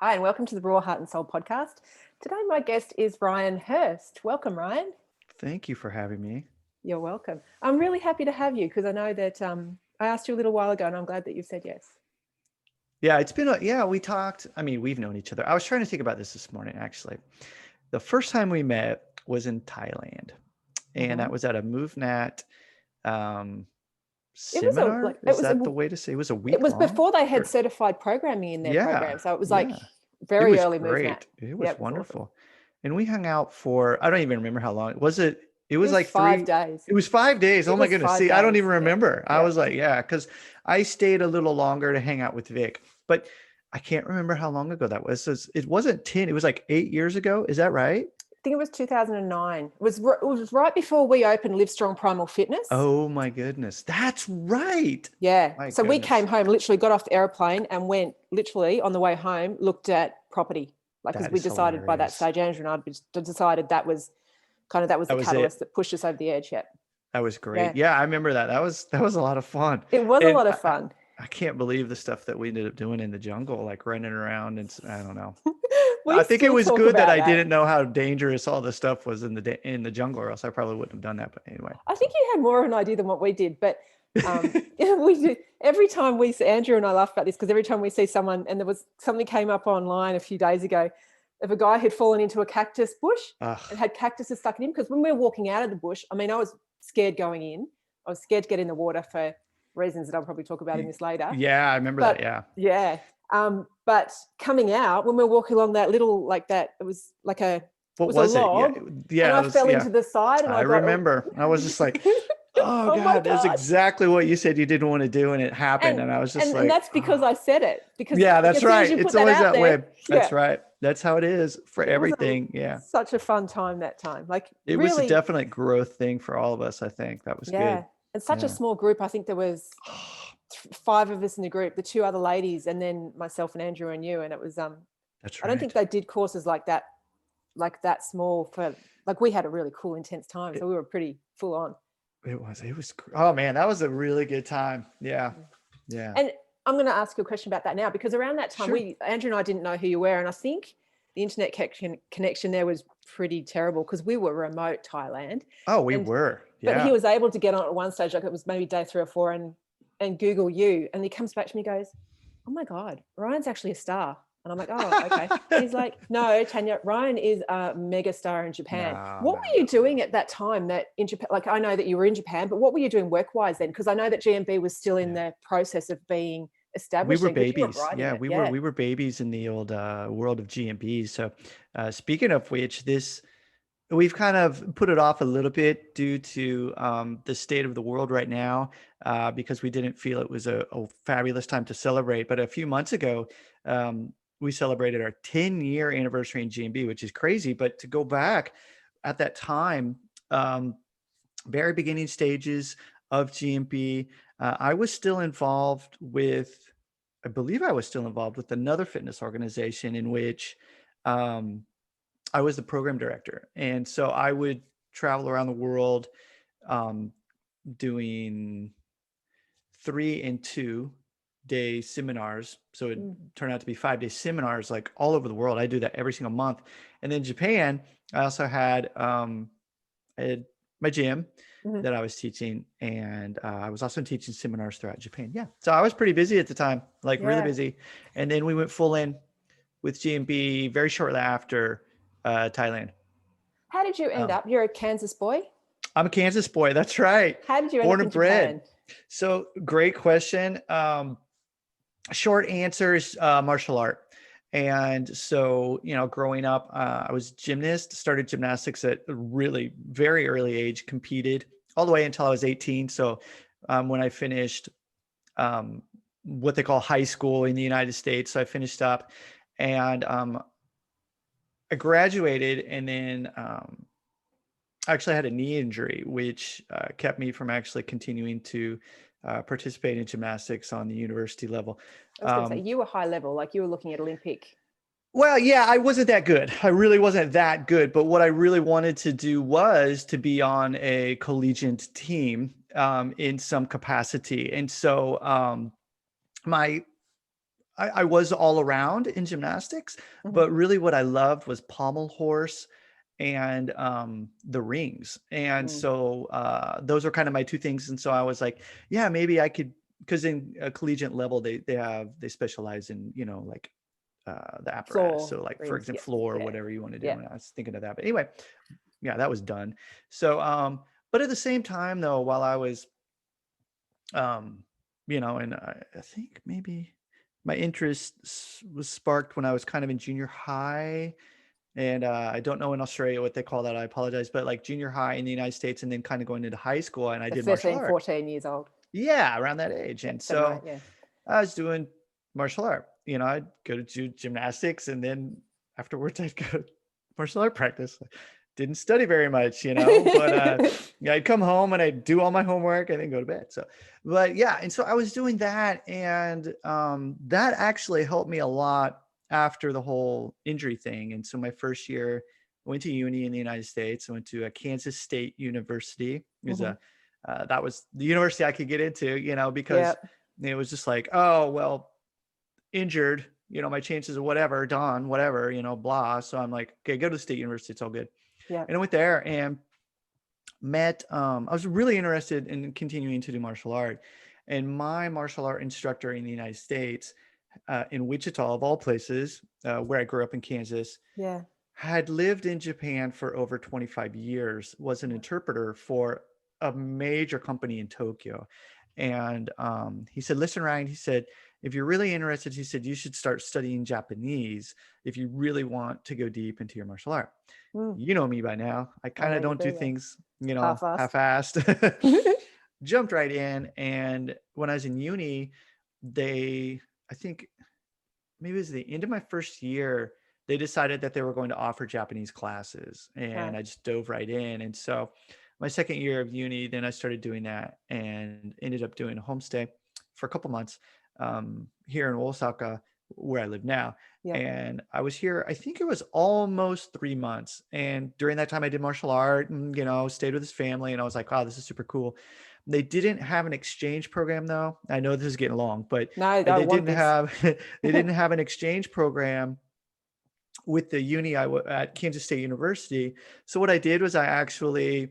Hi, and welcome to the Raw Heart and Soul podcast. Today, my guest is Ryan Hurst. Welcome, Ryan. Thank you for having me. You're welcome. I'm really happy to have you because I know that I asked you a little while ago, and I'm glad that you've said yes. Yeah, we talked. I mean, we've known each other. I was trying to think about this morning, actually. The first time we met was in Thailand, and that was at a MoveNat It was a seminar. like Is that the way to say it was a it week was long? before they had Or, certified programming in their yeah, program, so it was like yeah. It very was early MoveNat. great. It Yeah, was it was awesome. wonderful. And we hung out for, I don't even remember how long. Was it? It It was was like 5 days. it was 5 days. It Oh my was goodness. five See, I don't days. even Yeah, remember. I yeah. was like, yeah, because I stayed a little longer to hang out with Vic, but I can't remember how long ago that was. So it wasn't 10, it was like 8 years ago. Is that right? I think it was 2009. It was right before we opened Live Strong Primal Fitness. Oh my goodness. That's right. Yeah. My So we came goodness. home, literally got off the airplane and went literally on the way home, looked at property. Like, because That we is decided by that hilarious. stage, Andrew and I decided that was That the was it. catalyst that pushed us over the edge. Yeah. That was great. Yeah. Yeah, I remember that. That was a lot of fun. It was a And lot of fun. I can't believe the stuff that we ended up doing in the jungle, like running around and I don't know. We I think it still was talk good that about I that. didn't know how dangerous all the stuff was in the jungle, or else I probably wouldn't have done that. But anyway. I think you had more of an idea than what we did, but we do. Every time we see, Andrew and I laugh about this because every time we see someone, and there was something came up online a few days ago of a guy who'd fallen into a cactus bush and Ugh, had cactuses stuck in him. Because when we were walking out of the bush, I mean, I was scared going in. I was scared to get in the water for reasons that I'll probably talk about in this later. yeah, I remember that. But Yeah. yeah, but coming out when we were walking along that little it was like it What was a was it? Yeah, log, and yeah, it I was. fell Yeah, into the side, and I I got remember. I was just like, oh oh my God, that's god. exactly what you said you didn't want to do, and it happened. and And I was just and like, that's because oh. I said it, because Yeah, like, that's as soon as right. you It's put that always out that there, way. yeah, That's right. That's how it is for it was everything. Yeah. such a fun time that time, like It was a really. definite growth thing for all of us, I think. That was good. Yeah, and such a Yeah. small group. I think there was five of us in the group, the two other ladies, and then myself and Andrew and you, and it was That's I don't think right. they did courses like that small for, like, we had a really cool intense time, It, so we were pretty full on. oh man, that was a really good time. Yeah. Yeah. And I'm going to ask you a question about that now, because around that time, Sure. Andrew and I didn't know who you were, and I think the internet connection there was pretty terrible because we were remote Thailand, Oh, we and were. but he Yeah. was able to get on at one stage, like it was maybe day 3 or 4, and Google you, and he comes back to me, goes, "Oh my god, Ryan's actually a star." And I'm like, "Oh, okay." And he's like, "No, Tanya, Ryan is a mega star in Japan." No, What no, were you no. doing at that time that in Japan? Like, I know that you were in Japan, but what were you doing work-wise then? Because I know that GMB was still in Yeah. the process of being We established were then, because you were babies. writing Yeah, it. we were Yeah. we were babies in the old world of GMB. So speaking of which, this we've kind of put it off a little bit due to the state of the world right now, because we didn't feel it was a fabulous time to celebrate. But a few months ago, we celebrated our 10-year anniversary in GMB, which is crazy. But to go back at that time, um, very beginning stages of GMB, I was still involved with, I believe I was still involved with another fitness organization in which um, I was the program director. And so I would travel around the world, um, doing 3 and 2 day seminars. So it Mm. turned out to be 5 day seminars, like all over the world. I do that every single month. And then Japan, I also had, I had my gym Mhm. that I was teaching, and I was also teaching seminars throughout Japan. Yeah. So I was pretty busy at the time, like really Yeah. busy. And then we went full in with GMB very shortly after Thailand. How did you end Um, up? You're a Kansas boy. I'm a Kansas boy. That's right. How did you end Born up and in bred. Japan? So great question. Short answer is martial art. And so, growing up, I was gymnast, started gymnastics at a really very early age, competed all the way until I was 18. So when I finished um, what they call high school in the United States, so I finished up, and I graduated, and then I actually had a knee injury, which kept me from actually continuing to participate in gymnastics on the university level. I was going to say Um, you were high level, like you were looking at Olympic. well, yeah, I wasn't that good. I really wasn't that good. But what I really wanted to do was to be on a collegiate team in some capacity. And so my I was all around in gymnastics, Mhm. but really what I loved was pommel horse and the rings. And Mm. so those are kind of my two things. And so I was like, yeah, maybe I could, because in a collegiate level, they specialize in, like the apparatus. Floor So like, for rings. example, Yeah. floor or Yeah. whatever you want to do. Yeah. And I was thinking of that. But anyway, yeah, that was done. So, but at the same time though, while I was, um, and I think maybe my interest was sparked when I was kind of in junior high. And I don't know in Australia what they call that. I apologize. But like junior high in the United States and then kind of going into high school, and I So did martial 13, art. 14 years old. Yeah, around that age. Yeah. And Sound right. so Yeah. I was doing martial art. I'd go to do gymnastics, and then afterwards I'd go to martial art practice. Didn't study very much, but yeah, I'd come home and I'd do all my homework and then go to bed. So, but yeah, and so I was doing that, and that actually helped me a lot after the whole injury thing. And so my first year, I went to uni in the United States. I went to a Kansas State University. It was Mhm. that was the university I could get into, because Yep. it was just like, oh well, injured, my chances of whatever, done, whatever, blah. So I'm like, okay, go to the state university, it's all good. Yep. And I went there and met, I was really interested in continuing to do martial art. And my martial art instructor in the United States, in Wichita, of all places, where I grew up in Kansas, Yeah. had lived in Japan for over 25 years, was an Yeah. interpreter for a major company in Tokyo. And he said, listen, Ryan, he said, if you're really interested, he said, you should start studying Japanese if you really want to go deep into your martial art. Mm. You know me by now. I I kind know of you don't do do. Yeah. things, Half-assed. half-assed. Jumped right in. And when I was in uni, I think maybe it was the end of my first year, they decided that they were going to offer Japanese classes, and Right. I just dove right in. And so my second year of uni, then I started doing that and ended up doing a homestay for a couple months here in Osaka, where I live now. Yep. And I was here, I think it was almost 3 months. And during that time, I did martial art and, stayed with his family. And I was like, wow, this is super cool. They didn't have an exchange program though. I know this is getting long, but No, I they want didn't this. have they didn't have an exchange program with the uni at Kansas State University. So what I did was I actually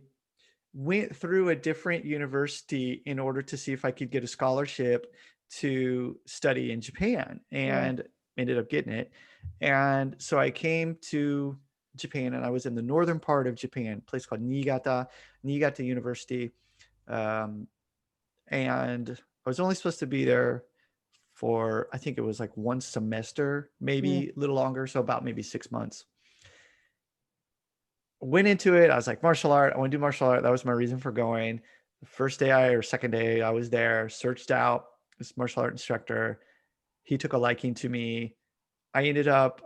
went through a different university in order to see if I could get a scholarship to study in Japan, Yeah. and ended up getting it. And so I came to Japan, and I was in the northern part of Japan, a place called Niigata University. Um, and I was only supposed to be there for, I think it was like one semester, Mm. maybe a little longer, so about maybe 6 months. Went into it, I was like, martial art, I want to do martial art. That was my reason for going. The first day or second day I was there, searched out this martial art instructor. He took a liking to me. I ended up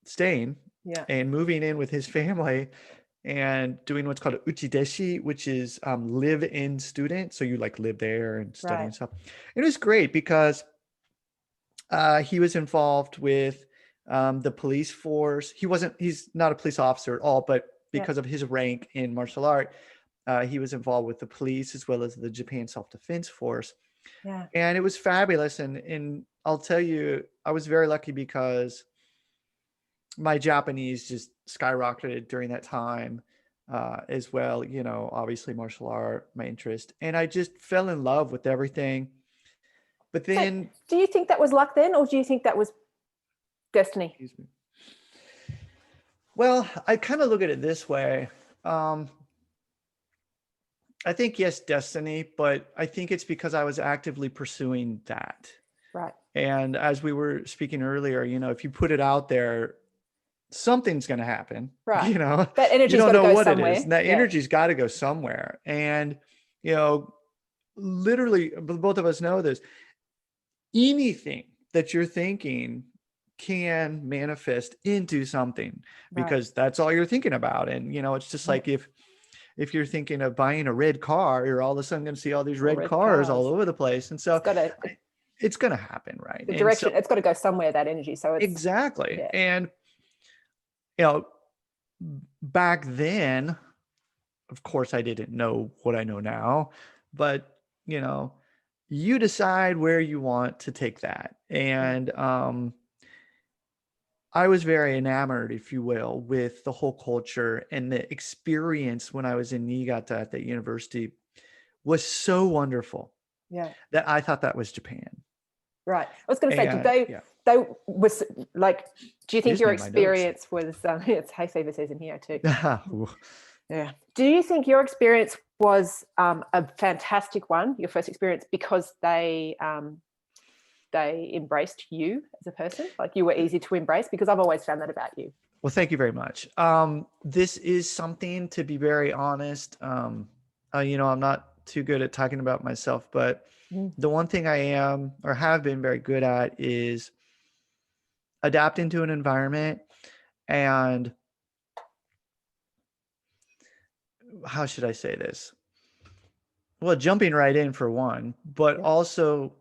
staying Yeah. and moving in with his family and doing what's called a uchideshi, which is live-in student. So you like live there and study Right. and stuff. It was great because he was involved with the police force. He's not a police officer at all, but Yeah. because of his rank in martial art, he was involved with the police as well as the Japan Self-Defense Force. Yeah. And it was fabulous. And I'll tell you, I was very lucky because my Japanese just skyrocketed during that time as well. Obviously martial art, my interest, and I just fell in love with everything. But So, then, do you think that was luck then, or do you think that was destiny? excuse me. Well, I kind of look at it this way. Um, I think yes, destiny, but I think it's because I was actively pursuing that. Right. And as we were speaking earlier, if you put it out there, something's going to happen. Right. You know, That you energy's got don't to know go what it is. somewhere. And that Yeah. energy's got to go somewhere. And, literally, both of us know this. Anything that you're thinking can manifest into something Right. because that's all you're thinking about. And, it's just Yeah. like if you're thinking of buying a red car, you're all of a sudden going to see all these Or red red cars all cars. over the place. And It's so got to it's going to happen. Right. the And so direction. It's got to go somewhere. That energy. So it's exactly. yeah. And, you know, back then, of course, I didn't know what I know now, but, you know, you decide where you want to take that. Mm. And I was very enamored, if you will, with the whole culture, and the experience when I was in Niigata at that university was so wonderful Yeah. that I thought that was Japan. Right. I was going to say, did And yeah, they was like, do you think excuse your me, my notes. experience was, it's hay fever season here too. Yeah. Do you think your experience was a fantastic one, your first experience, because they embraced you as a person? Like, you were easy to embrace? Because I've always found that about you. Well, thank you very much. This is something, to be very honest. I'm not too good at talking about myself, but Mm. the one thing I am or have been very good at is adapting to an environment. And how should I say this? Well, jumping right in for one, but Yeah. also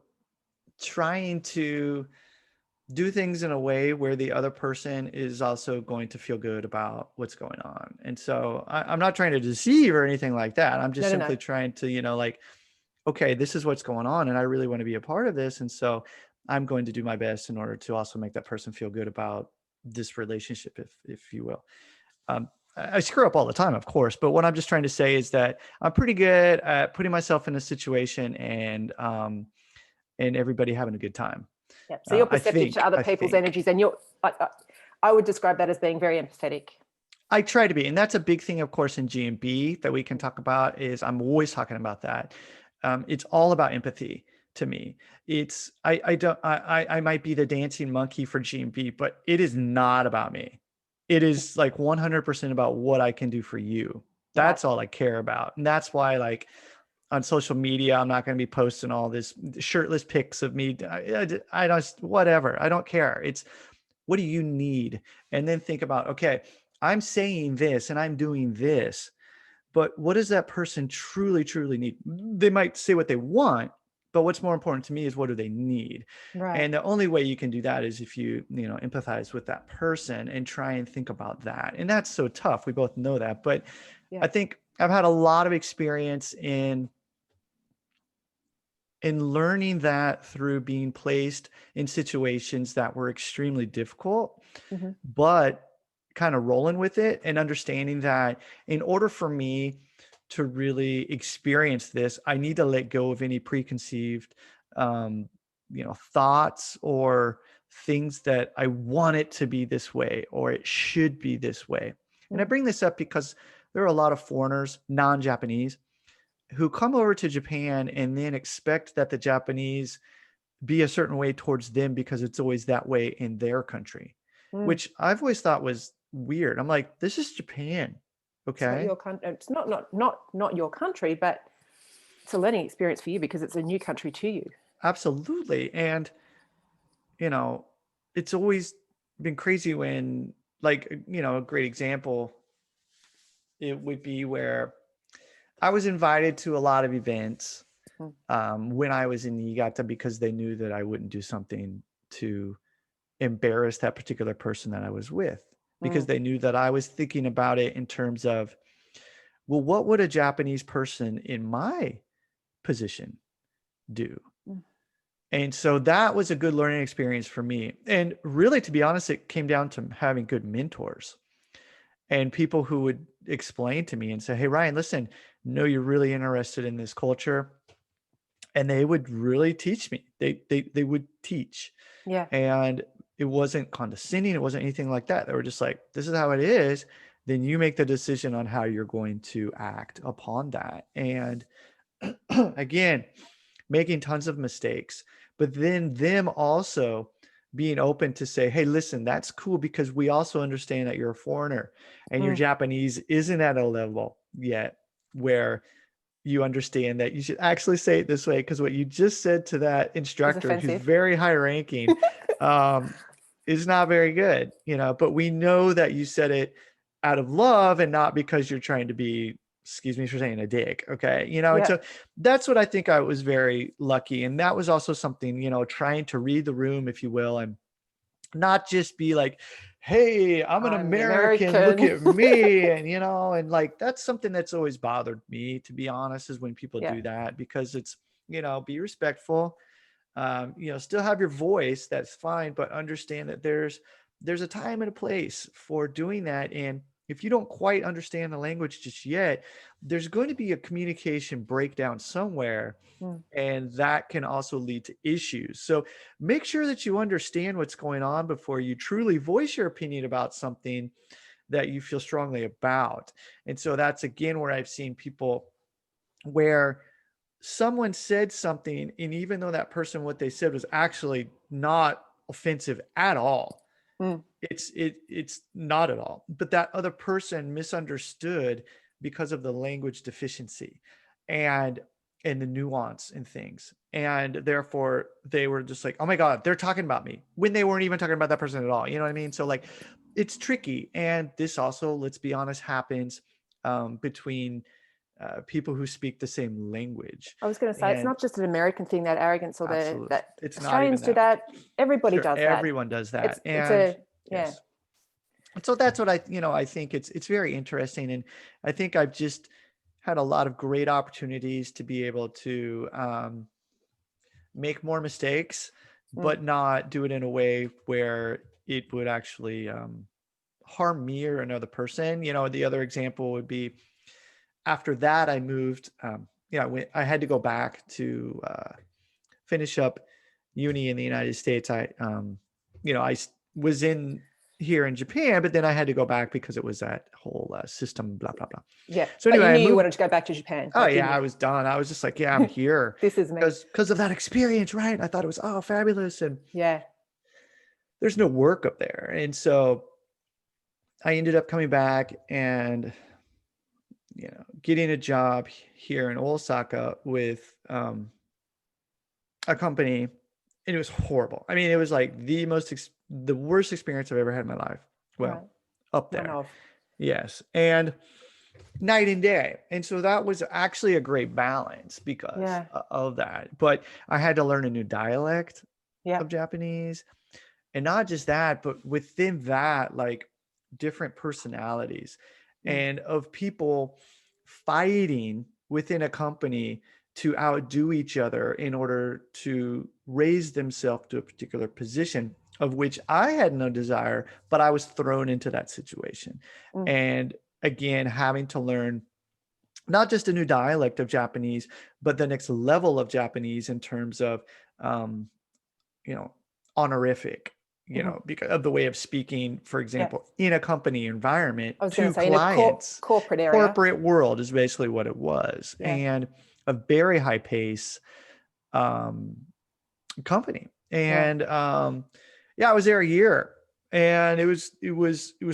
trying to do things in a way where the other person is also going to feel good about what's going on. And so I'm not trying to deceive or anything like that. I'm just No, no, no. simply trying to, like, okay, this is what's going on, and I really want to be a part of this. And so I'm going to do my best in order to also make that person feel good about this relationship, if you will. I screw up all the time, of course, but what I'm just trying to say is that I'm pretty good at putting myself in a situation and everybody having a good time. Yeah. So you're perceptive to other I people's think energies, and I would describe that as being very empathetic. I try to be, and that's a big thing, of course, in GMB that we can talk about. Is I'm always talking about that. It's all about empathy to me. It's I might be the dancing monkey for GMB, but it is not about me. It is like 100% about what I can do for you. Right. That's all I care about, and that's why, like, on social media, I'm not going to be posting all this shirtless pics of me. I don't, whatever. I don't care. It's, what do you need? And then think about, okay, I'm saying this and I'm doing this, but what does that person truly, truly need? They might say what they want, but what's more important to me is, what do they need? Right. And the only way you can do that is if you empathize with that person and try and think about that. And that's so tough. We both know that. But Yeah. I think I've had a lot of experience in learning that through being placed in situations that were extremely difficult, Mm-hmm. but kind of rolling with it and understanding that in order for me to really experience this, I need to let go of any preconceived, thoughts or things that I want it to be this way or it should be this way. And I Mm. bring this up because there are a lot of foreigners, non-Japanese, who come over to Japan and then expect that the Japanese be a certain way towards them because it's always that way in their country, Mm. which I've always thought was weird. I'm like, this is Japan. It's not Okay. your country. It's not your country, but it's a learning experience for you because it's a new country to you. Absolutely. And, you know, it's always been crazy when, like, a great example, it would be where I was invited to a lot of events Mm. when I was in Niigata because they knew that I wouldn't do something to embarrass that particular person that I was with, because Mm. they knew that I was thinking about it in terms of, well, what would a Japanese person in my position do? Mm. And so that was a good learning experience for me. And really, to be honest, it came down to having good mentors and people who would explain to me and say, hey, Ryan, listen, no, you're really interested in this culture. And they would really teach me. They would teach. Yeah. And it wasn't condescending. It wasn't anything like that. They were just like, this is how it is. Then you make the decision on how you're going to act upon that. And again, making tons of mistakes, but then them also being open to say, hey, listen, that's cool because we also understand that you're a foreigner and your Mm. Japanese isn't at a level yet where you understand that you should actually say it this way, because what you just said to that It's instructor, who's offensive. very high ranking, is not very good, but we know that you said it out of love and not because you're trying to be, excuse me for saying, a dick. Okay. And Yeah. so that's what I think I was very lucky. And that was also something, trying to read the room, if you will, and not just be like, hey, I'm an I'm American, look American. at me. And like, that's something that's always bothered me, to be honest, is when people Yeah. do that, because it's be respectful, still have your voice, that's fine, but understand that there's a time and a place for doing that. And if you don't quite understand the language just yet, there's going to be a communication breakdown somewhere. And that can also lead to issues. So make sure that you understand what's going on before you truly voice your opinion about something that you feel strongly about. And so that's again where I've seen people where someone said something, and even though that person, what they said was actually not offensive at all, it's not at all, but that other person misunderstood because of the language deficiency and the nuance and things, and therefore they were just like, oh my god, they're talking about me, when they weren't even talking about that person at all. You know what I mean? So like, it's tricky. And this also, let's be honest, happens between people who speak the same language. I was going to say, it's not just an American thing, that arrogance, or that it's Australians not even do that. Everybody does that. Everyone does that. Yes. So that's what I think it's very interesting. And I think I've just had a lot of great opportunities to be able to make more mistakes, but not do it in a way where it would actually harm me or another person. The other example would be, after that, I moved, I had to go back to finish up uni in the United States. I was in here in Japan, but then I had to go back because it was that whole system, blah, blah, blah. Yeah. So anyway, but you knew you wanted to go back to Japan. Oh yeah, I was done. I was just like, yeah, I'm here. This is me. Because of that experience, right? I thought it was, fabulous. And there's no work up there. And so I ended up coming back and getting a job here in Osaka with a company, and it was horrible. I mean, it was like the worst experience I've ever had in my life. Well, up there. Yes. And night and day. And so that was actually a great balance because of that. But I had to learn a new dialect of Japanese. And not just that, but within that, like different personalities and of people fighting within a company to outdo each other in order to raise themselves to a particular position, of which I had no desire, but I was thrown into that situation. And again, having to learn not just a new dialect of Japanese, but the next level of Japanese in terms of, honorific, because of the way of speaking, for example, in a company environment to clients, corporate area. Corporate world is basically what it was. And a very high pace company. And I was there a year, and it was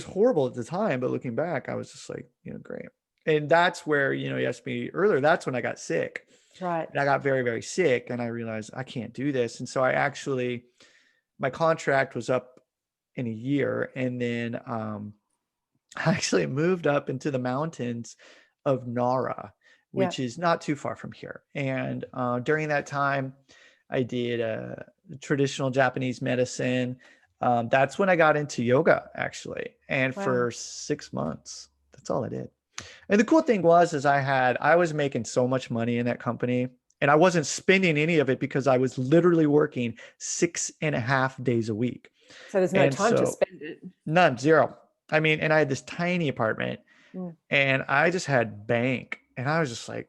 horrible at the time, but looking back, I was just like, great. And that's where, you asked me earlier, that's when I got sick. Right. And I got very, very sick, and I realized I can't do this. And so my contract was up in a year. And then I actually moved up into the mountains of Nara, which is not too far from here. And during that time, I did traditional Japanese medicine. That's when I got into yoga, actually. And for 6 months, that's all I did. And the cool thing was I was making so much money in that company, and I wasn't spending any of it because I was literally working 6.5 days a week. So there's no time to spend it. None, zero. I mean, and I had this tiny apartment, and I just had bank, and I was just like,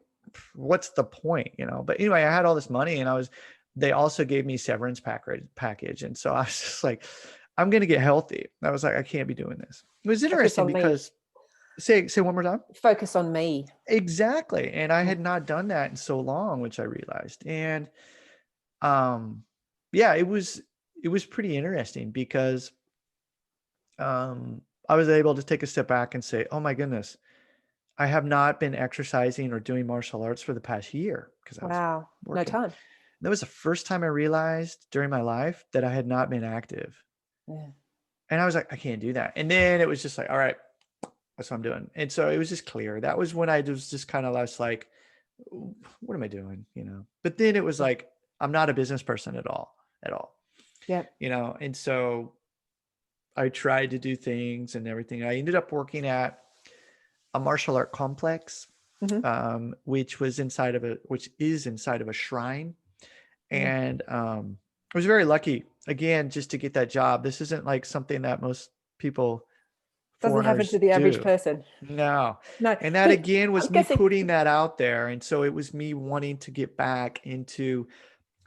what's the point, But anyway, I had all this money, and they also gave me severance package. And so I was just like, I'm going to get healthy. I was like, I can't be doing this. It was interesting because say one more time. Focus on me. Exactly. And I had not done that in so long, which I realized. And it was pretty interesting because I was able to take a step back and say, oh my goodness, I have not been exercising or doing martial arts for the past year because I was working. No time. That was the first time I realized during my life that I had not been active. And I was like, I can't do that. And then it was just like, all right, that's what I'm doing. And so it was just clear. That was when I was just kind of less like, what am I doing? But then it was like, I'm not a business person at all. Yeah. And so I tried to do things and everything. I ended up working at a martial art complex which is inside of a shrine. And I was very lucky, again, just to get that job. This isn't like something that most people, Doesn't happen foreigners, to the average do. person. No. No. And that But again was I'm me guessing, putting that out there. And so it was me wanting to get back into,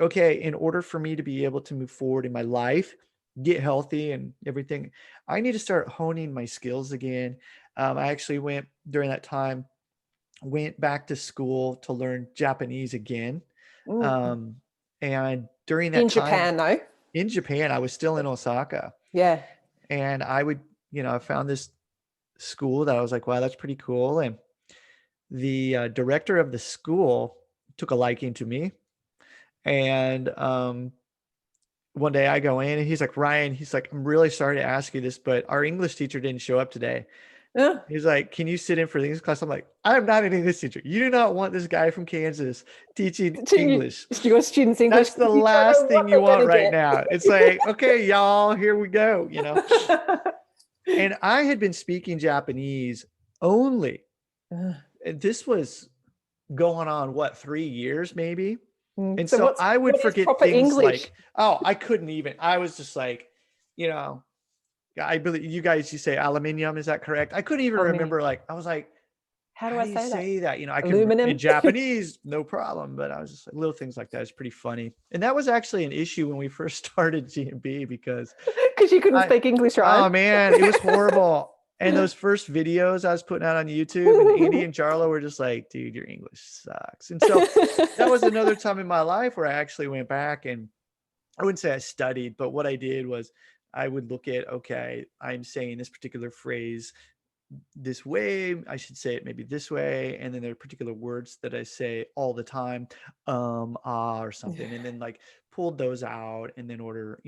okay, in order for me to be able to move forward in my life, get healthy and everything, I need to start honing my skills again. I actually during that time, went back to school to learn Japanese again. Um, and during that in time Japan, though. in Japan, I was still in Osaka, Yeah. and I found this school that I was like, wow, that's pretty cool. And the director of the school took a liking to me. And one day I go in and he's like, Ryan, he's like, I'm really sorry to ask you this, but our English teacher didn't show up today. He's like, can you sit in for the English class? I'm like, I'm not an English teacher. You do not want this guy from Kansas teaching English. Your students' English. That's the You don't last know thing what you they're want gonna right get. now. It's like, okay, y'all, here we go, And I had been speaking Japanese only. And this was going on, 3 years maybe? And So so I would what is forget proper things English? like, oh, I couldn't even. I was just like, I believe you guys, you say aluminium. Is that correct? I couldn't even Aluminium. remember. I was like, How do how I do you say that? say that? I could Aluminum? in Japanese, no problem. But I was just like, little things like that. It's pretty funny. And that was actually an issue when we first started GMB because you couldn't speak English, right? oh man, it was horrible. And those first videos I was putting out on YouTube, and Andy and Jarlo were just like, dude, your English sucks. And so that was another time in my life where I actually went back, and I wouldn't say I studied, but what I did was I would look at, okay, I'm saying this particular phrase this way, I should say it maybe this way. And then there are particular words that I say all the time, or something, and then pulled those out and then order,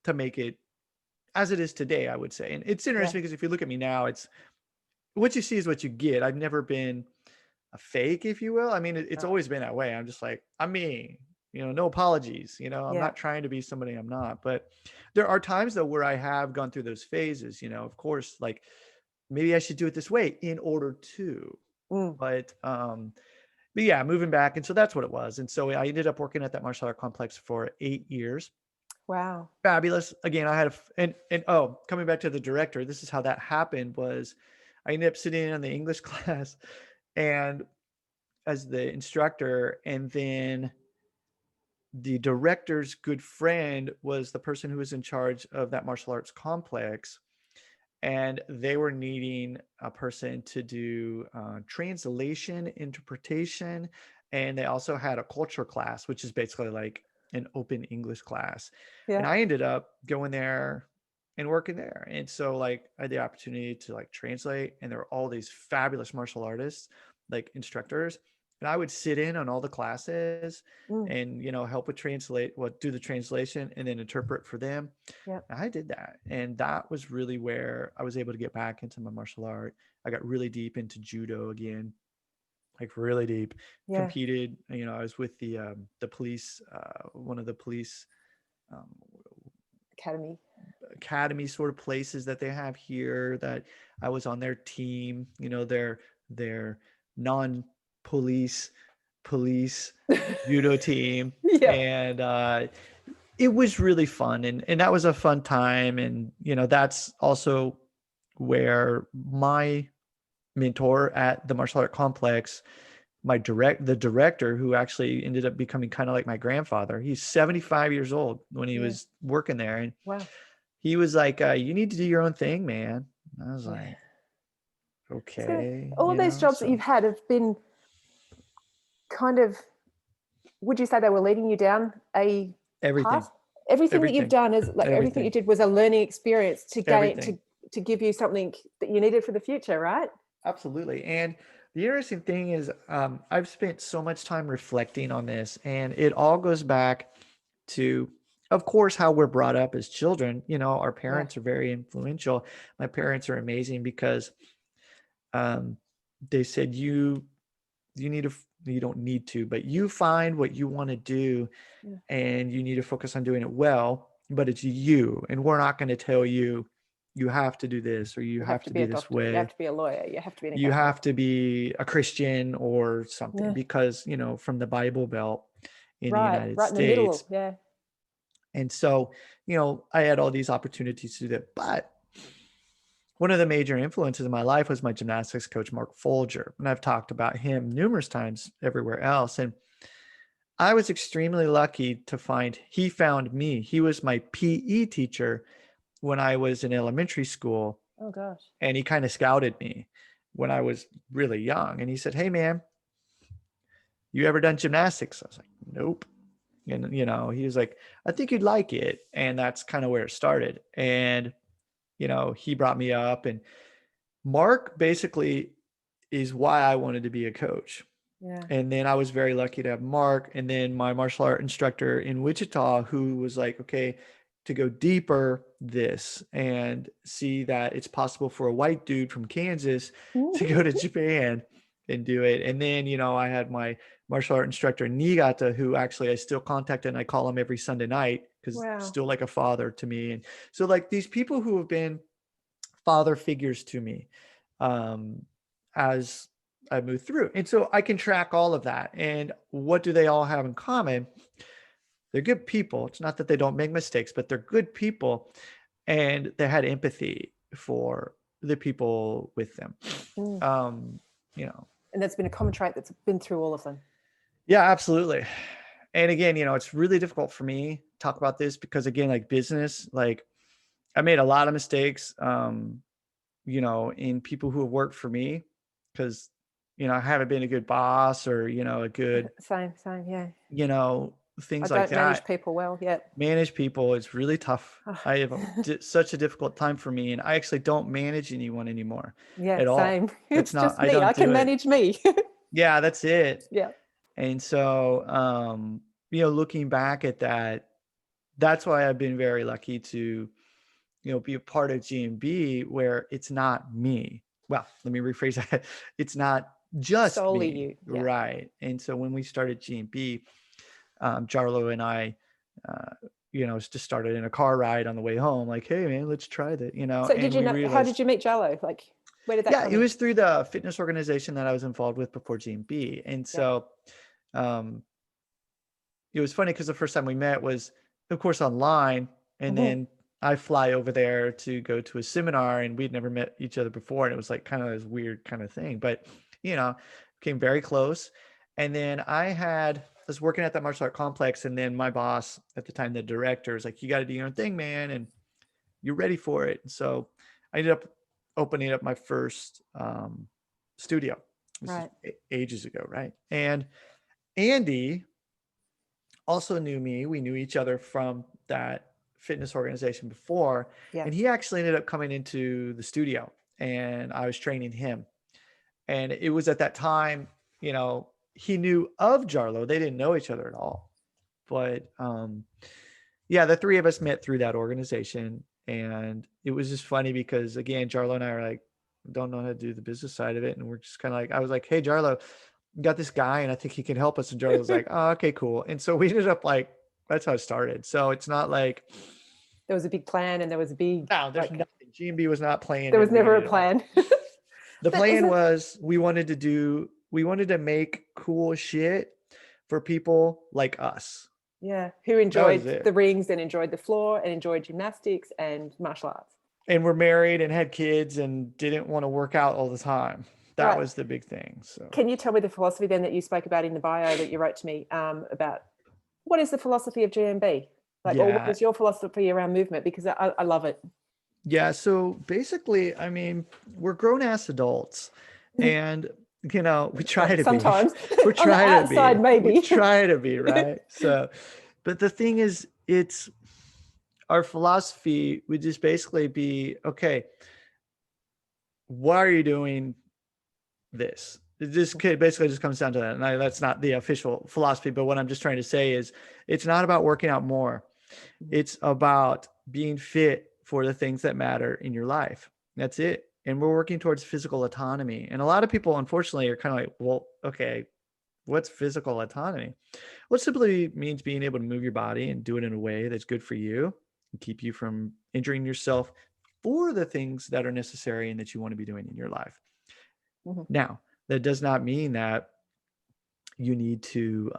to make it as it is today, I would say. And it's interesting because if you look at me now, it's what you see is what you get. I've never been a fake, if you will. I mean, it's always been that way. I'm just like, I'm me, no apologies. I'm not trying to be somebody I'm not. But there are times though where I have gone through those phases, of course, maybe I should do it this way in order to. But yeah, moving back. And so that's what it was. And so I ended up working at that martial art complex for 8 years. Wow. Fabulous. Again, I had coming back to the director, this is how that happened. Was I ended up sitting in the English class and as the instructor, and then the director's good friend was the person who was in charge of that martial arts complex, and they were needing a person to do translation, interpretation, and they also had a culture class, which is basically like an open English class. And I ended up going there and working there. And so I had the opportunity to translate, and there were all these fabulous martial artists, instructors. And I would sit in on all the classes and, help with do the translation and then interpret for them. And I did that. And that was really where I was able to get back into my martial art. I got really deep into judo again. Really deep. Competed, I was with the police, one of the police academy sort of places that they have here, that I was on their team, their non-police judo team. And it was really fun. And that was a fun time. And, that's also where my mentor at the martial art complex, the director, who actually ended up becoming kind of like my grandfather. He's 75 years old when he was working there. And he was like, you need to do your own thing, man. And I was like, okay. All these jobs that you've had have been kind of, would you say they were leading you down a everything path? Everything that you've done is everything you did was a learning experience to gain, to give you something that you needed for the future, right? Absolutely. And the interesting thing is, I've spent so much time reflecting on this, and it all goes back to, of course, how we're brought up as children. Our parents are very influential. My parents are amazing because they said, you don't need to, but you find what you want to do and you need to focus on doing it well, but it's you. And we're not going to tell you you have to do this, or you You have have to to be be a this doctor. You have way. to be a lawyer. You have to be an You accountant. have to be a Christian or something Yeah. because, you know, from the Bible Belt in the Right. United Right in the States. middle. Yeah. And so, you know, I had all these opportunities to do that. But one of the major influences in my life was my gymnastics coach, Mark Folger. And I've talked about him numerous times everywhere else. And I was extremely lucky to find, he found me. He was my PE teacher when I was in elementary school. Oh gosh. And he kind of scouted me when I was really young. And he said, "Hey, man, you ever done gymnastics?" I was like, "Nope." And, you know, he was like, "I think you'd like it." And that's kind of where it started. And, you know, he brought me up, and Mark basically is why I wanted to be a coach. Yeah. And then I was very lucky to have Mark, and then my martial art instructor in Wichita, who was like, okay, to go deeper this and see that it's possible for a white dude from Kansas to go to Japan and do it. And then, you know, I had my martial art instructor, Niigata, who actually I still contact, and I call him every Sunday night because Wow. still like a father to me. And so like these people who have been father figures to me as I move through. And so I can track all of that. And what do they all have in common? They're good people. It's not that they don't make mistakes, but they're good people. And they had empathy for the people with them. You know. And that's been a common trait that's been through all of them. Yeah, absolutely. And again, you know, it's really difficult for me to talk about this because again, like business, like I made a lot of mistakes, you know, in people who have worked for me because, you know, I haven't been a good boss or, you know, a good, Same, yeah. you know, I things like don't manage that. people well yet. Manage people is really tough. Oh. I have such a difficult time for me, and I actually don't manage anyone anymore Yeah, at all. same. It's It's not, just I me. I don't can do it. manage me. Yeah, that's it. Yeah. And so, you know, looking back at that, that's why I've been very lucky to, you know, be a part of GMB where it's not me. Well, let me rephrase that. It's not just Solely me. you. Yeah. Right. And so when we started GMB, Jarlo and I, uh, you know, just started in a car ride on the way home, like, hey man, let's try that, you know, So and did you we know, how realized, did you meet Jallo? Like, where did that yeah, come it in? was through the fitness organization that I was involved with before GMB. And Yeah. so, um, it was funny because the first time we met was, of course, online. And then I fly over there to go to a seminar, and we'd never met each other before. And it was like kind of this weird kind of thing, but, you know, became very close. And then I was working at that martial art complex. And then my boss at the time, the director, was like, you got to do your own thing, man. And you're ready for it. And so I ended up opening up my first studio. This is Right. ages ago. Right. And Andy also knew me. We knew each other from that fitness organization before. Yeah. And he actually ended up coming into the studio, and I was training him. And it was at that time, you know, he knew of Jarlo. They didn't know each other at all. But yeah, the three of us met through that organization. And it was just funny because, again, Jarlo and I are like, don't know how to do the business side of it. And we're just kind of like, I was like, hey, Jarlo, got this guy and I think he can help us. And Jarlo was like, oh, okay, cool. And so we ended up like, that's how it started. So it's not like There was a big plan and there was a big, no, there's like, nothing. GMB was not playing there to was never win a at all. plan. The But plan was we wanted to make cool shit for people like us. yeah, who That was enjoyed it. the rings and enjoyed the floor and enjoyed gymnastics and martial arts. And we're married and had kids and didn't want to work out all the time. That Right. was the big thing. So Can you tell me the philosophy then that you spoke about in the bio that you wrote to me about what is the philosophy of GMB? Like, or what yeah. is your philosophy around movement? Because I love it. Yeah. So basically, I mean, we're grown ass adults and, you know, we try to be. Sometimes We're on the trying to be. outside, We maybe. try to be, right? So, but the thing is, it's our philosophy would just basically be, okay, why are you doing this? This basically just comes down to that. And that's not the official philosophy, but what I'm just trying to say is it's not about working out more. It's about being fit for the things that matter in your life. That's it. And we're working towards physical autonomy. And a lot of people, unfortunately, are kind of like, well, okay, what's physical autonomy? Well, it simply means being able to move your body and do it in a way that's good for you and keep you from injuring yourself for the things that are necessary and that you want to be doing in your life. Mm-hmm. Now, that does not mean that you need to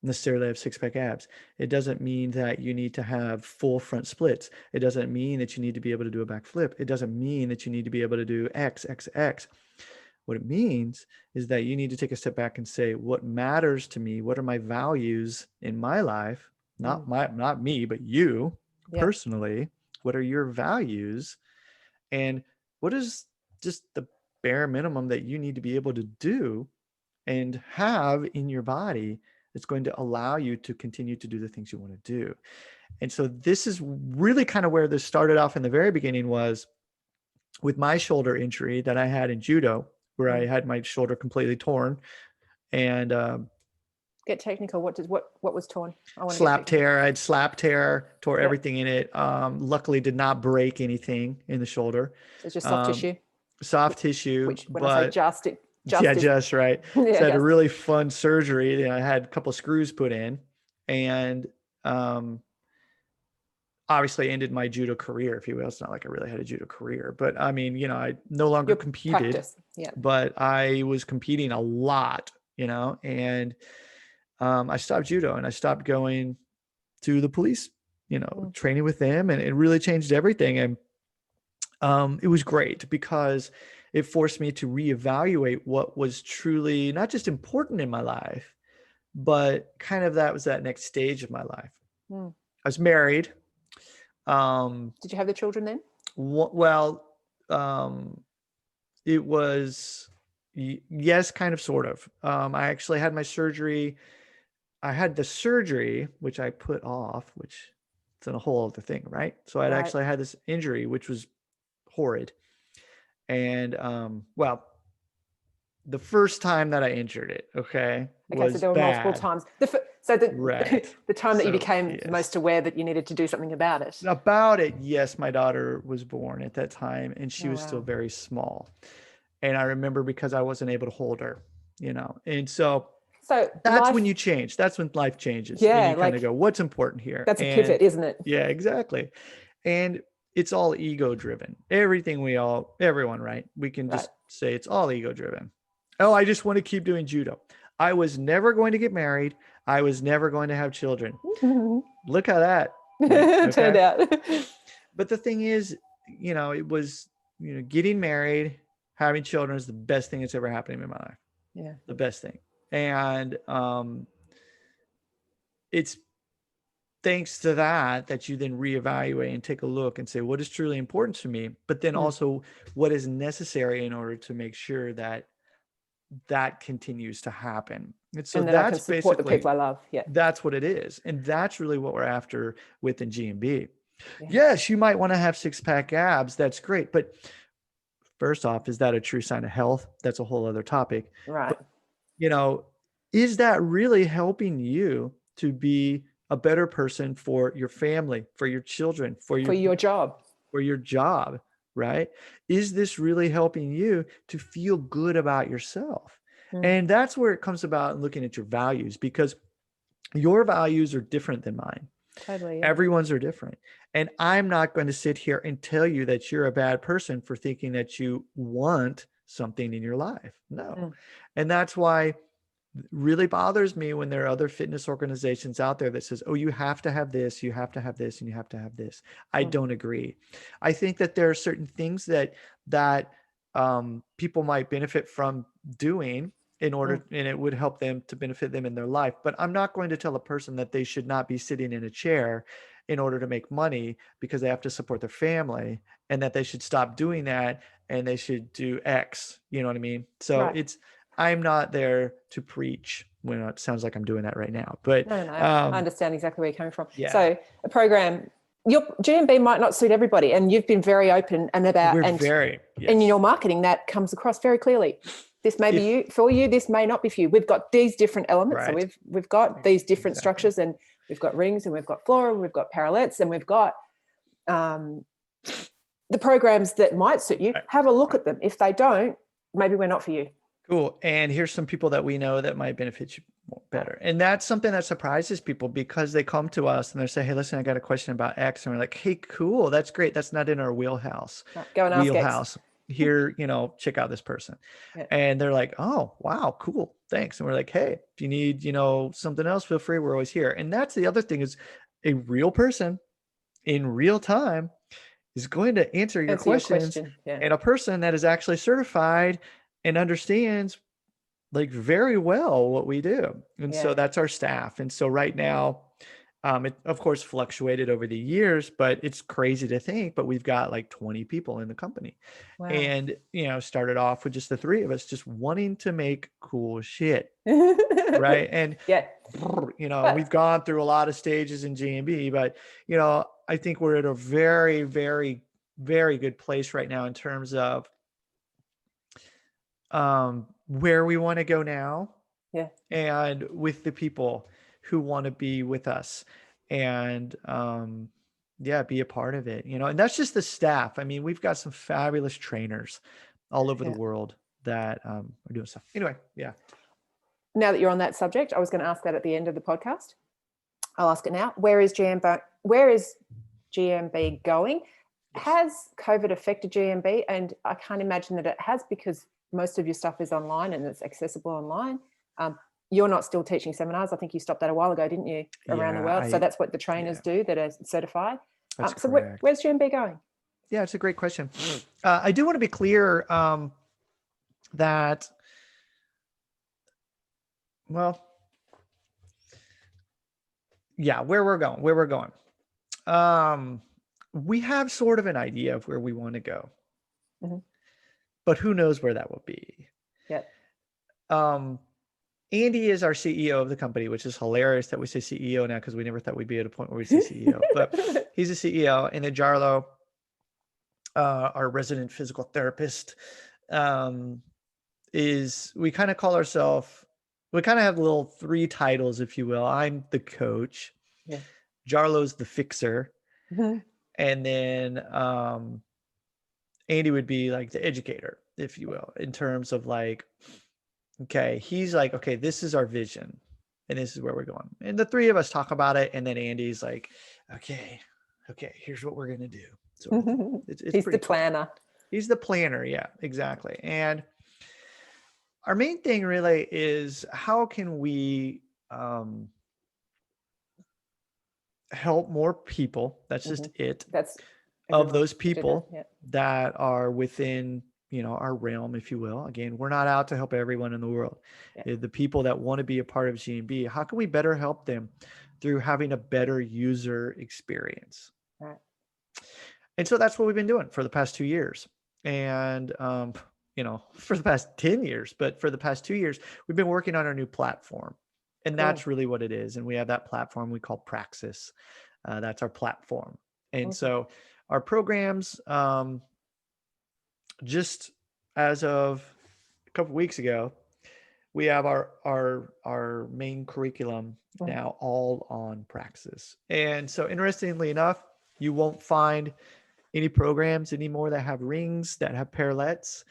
necessarily have six-pack abs. It doesn't mean that you need to have full front splits. It doesn't mean that you need to be able to do a back flip. It doesn't mean that you need to be able to do X, X, X. What it means is that you need to take a step back and say, what matters to me? What are my values in my life? Not me, but you personally. What are your values? And what is just the bare minimum that you need to be able to do and have in your body that's going to allow you to continue to do the things you want to do? And so this is really kind of where this started off in the very beginning, was with my shoulder injury that I had in judo, where I had my shoulder completely torn. And get technical. What was torn? Slap tear. I had slap tear, tore everything in it. Luckily did not break anything in the shoulder. So it's just soft tissue. Soft tissue. Which when I say just right. So I had a really fun surgery. I had a couple of screws put in, and obviously ended my judo career, if you will. It's not like I really had a judo career, but I mean, I no longer competed, but I was competing a lot, and I stopped judo and I stopped going to the police, training with them, and it really changed everything. And it was great because it forced me to reevaluate what was truly not just important in my life, but kind of that was that next stage of my life. I was married. Did you have the children then? Well, it was, yes, kind of, sort of. I actually had my surgery. I had the surgery, which I put off, which it's a whole other thing, right? So I'd actually had this injury, which was horrid. And, well, the first time that I injured it, was so there were bad. multiple times. The time that you became most aware that you needed to do something about it. Yes, my daughter was born at that time, and she was still very small. And I remember because I wasn't able to hold her, and so that's when you change. That's when life changes. And you kind of go, what's important here? That's a pivot, isn't it? Yeah, exactly. And it's all ego driven. Everyone, right? We can just say it's all ego driven. Oh, I just want to keep doing judo. I was never going to get married. I was never going to have children. Look how that turned out. But the thing is, it was, getting married, having children is the best thing that's ever happened in my life. Yeah. The best thing. And it's thanks to that you then reevaluate and take a look and say, what is truly important to me? But then also what is necessary in order to make sure that continues to happen. And so that's I can support the people I love. Yeah. That's what it is. And that's really what we're after within GMB. Yeah. Yes, you might want to have six-pack abs. That's great. But first off, is that a true sign of health? That's a whole other topic. Right. But, is that really helping you to be a better person for your family, for your children, for your job? For your job, right? Is this really helping you to feel good about yourself? And that's where it comes about looking at your values, because your values are different than mine. Totally. Yeah. Everyone's are different. And I'm not going to sit here and tell you that you're a bad person for thinking that you want something in your life. No. And that's why it really bothers me when there are other fitness organizations out there that says, oh, you have to have this, you have to have this, and you have to have this. I don't agree. I think that there are certain things that people might benefit from doing in order, and it would help them to benefit them in their life. But I'm not going to tell a person that they should not be sitting in a chair in order to make money because they have to support their family, and that they should stop doing that and they should do X. You know what I mean? So I'm not there to preach when it sounds like I'm doing that right now, but no, I understand exactly where you're coming from. Yeah. So a program, your GMB might not suit everybody, and you've been very open and about, and in your marketing that comes across very clearly. This may be for you, this may not be for you. We've got these different elements. So we've got these different structures, and we've got rings, and we've got floor, and we've got parallettes, and we've got the programs that might suit you. Have a look at them. If they don't, maybe we're not for you. Cool. And here's some people that we know that might benefit better. And that's something that surprises people because they come to us and they say, hey, listen, I got a question about X. And we're like, hey, cool. That's great. That's not in our wheelhouse. Go and ask X. Here, check out this person. Yeah. And they're like, oh, wow, cool. Thanks. And we're like, hey, if you need, something else, feel free. We're always here. And that's the other thing is a real person in real time is going to answer your questions. Yeah. And a person that is actually certified and understands like very well what we do. And so that's our staff. And so right now, it of course fluctuated over the years, but it's crazy to think, but we've got like 20 people in the company. Wow. And, started off with just the three of us just wanting to make cool shit. Right. And, we've gone through a lot of stages in GMB, but, I think we're at a very, very, very good place right now in terms of where we want to go now. Yeah. And with the people who want to be with us and, be a part of it, and that's just the staff. I mean, we've got some fabulous trainers all over the world that, are doing stuff. Anyway. Yeah. Now that you're on that subject, I was going to ask that at the end of the podcast. I'll ask it now. Where is GMB going? Has COVID affected GMB? And I can't imagine that it has because most of your stuff is online and it's accessible online. You're not still teaching seminars. I think you stopped that a while ago, didn't you? Around the world. So that's what the trainers do that are certified. So where's GMB going? Yeah, it's a great question. I do want to be clear that, where we're going. We have sort of an idea of where we want to go, but who knows where that will be. Yeah. Andy is our CEO of the company, which is hilarious that we say CEO now because we never thought we'd be at a point where we say CEO, but he's a CEO. And then Jarlo, our resident physical therapist, we kind of call ourselves, we kind of have little three titles, if you will. I'm the coach. Yeah. Jarlo's the fixer. And then Andy would be like the educator, if you will, in terms of like, okay, he's like, okay, this is our vision and this is where we're going. And the three of us talk about it. And then Andy's like, okay, here's what we're going to do. So it's he's the planner. He's the planner. Yeah, exactly. And our main thing really is how can we help more people? That's just it. That's of those people that are within, our realm, if you will. Again, we're not out to help everyone in the world. The people that want to be a part of GMB, how can we better help them through having a better user experience? Right. And so that's what we've been doing for the past 2 years. And, for the past 10 years, but for the past 2 years, we've been working on our new platform. And that's really what it is. And we have that platform we call Praxis. That's our platform. And so our programs, just as of a couple of weeks ago, we have our main curriculum now all on Praxis. And so interestingly enough, you won't find any programs anymore that have rings, that have parallettes.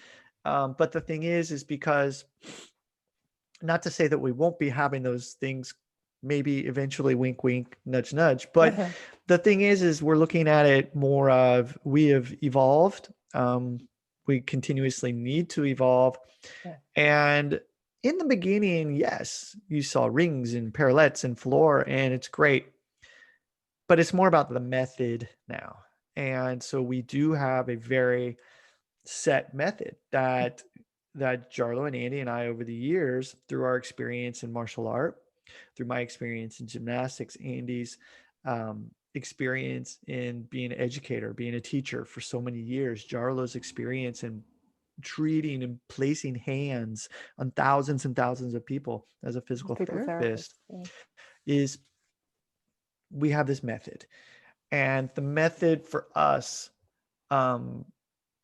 But the thing is because, not to say that we won't be having those things, maybe eventually, wink, wink, nudge, nudge. But the thing is we're looking at it more of, we have evolved. We continuously need to evolve. And in the beginning, yes, you saw rings and parallettes and floor, and it's great. But it's more about the method now. And so we do have a very set method that Jarlo and Andy and I, over the years, through our experience in martial art, through my experience in gymnastics, Andy's experience in being an educator, being a teacher for so many years, Jarlo's experience in treating and placing hands on thousands and thousands of people as a physical therapist, is we have this method. And the method for us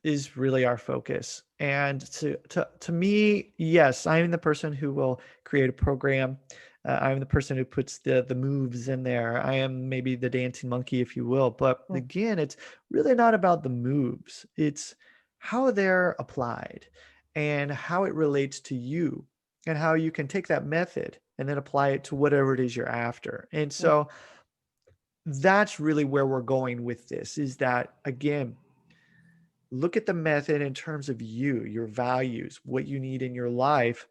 is really our focus. And to me, yes, I'm the person who will create a program. I'm the person who puts the moves in there. I am maybe the dancing monkey, if you will. But again, it's really not about the moves. It's how they're applied and how it relates to you and how you can take that method and then apply it to whatever it is you're after. And so that's really where we're going with this, is that, again, look at the method in terms of you, your values, what you need in your life,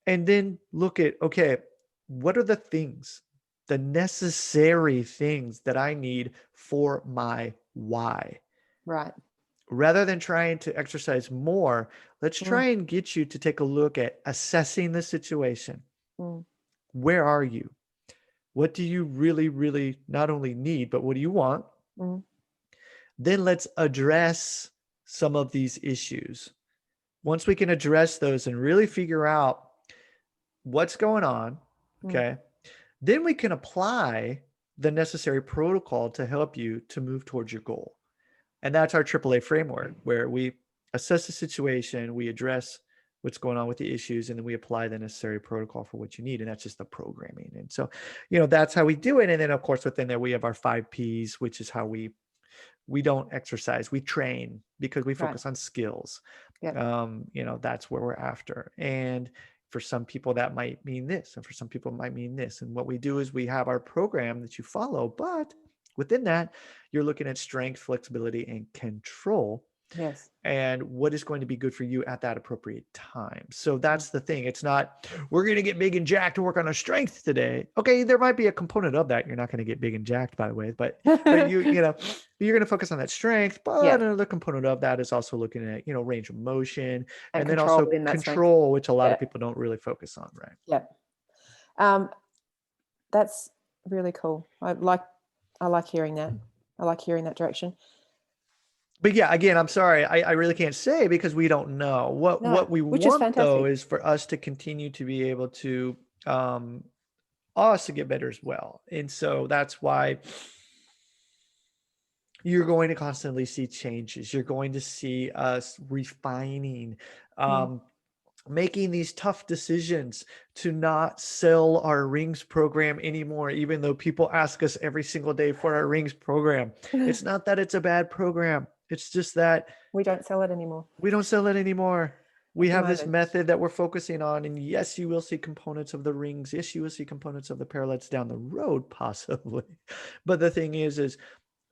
and then look at, okay, what are the things, the necessary things that I need for my why? Right. Rather than trying to exercise more, let's try and get you to take a look at assessing the situation. Where are you? What do you really, really not only need, but what do you want? Then let's address some of these issues. Once we can address those and really figure out what's going on, okay, then we can apply the necessary protocol to help you to move towards your goal. And that's our AAA framework, where we assess the situation, we address what's going on with the issues, and then we apply the necessary protocol for what you need. And that's just the programming. And so, that's how we do it. And then, of course, within there, we have our 5 Ps, which is how we don't exercise, we train, because we focus on skills. That's where we're after. And for some people that might mean this, and for some people it might mean this. And what we do is we have our program that you follow, but within that, you're looking at strength, flexibility, and control. Yes. And what is going to be good for you at that appropriate time. So that's the thing. It's not, we're going to get big and jacked to work on our strength today. Okay, there might be a component of that. You're not going to get big and jacked, by the way, but you're going to focus on that strength. But another component of that is also looking at, range of motion, and then also control, which a lot of people don't really focus on, right? Yeah. That's really cool. I like hearing that. I like hearing that direction. But yeah, again, I'm sorry, I really can't say, because we don't know. What we want, though, is for us to continue to be able to us to get better as well. And so that's why you're going to constantly see changes. You're going to see us refining, making these tough decisions to not sell our rings program anymore, even though people ask us every single day for our rings program. It's not that it's a bad program. It's just that we don't sell it anymore. We don't sell it anymore. We have this method that we're focusing on. And yes, you will see components of the rings. Yes, you will see components of the parallettes down the road, possibly. But the thing is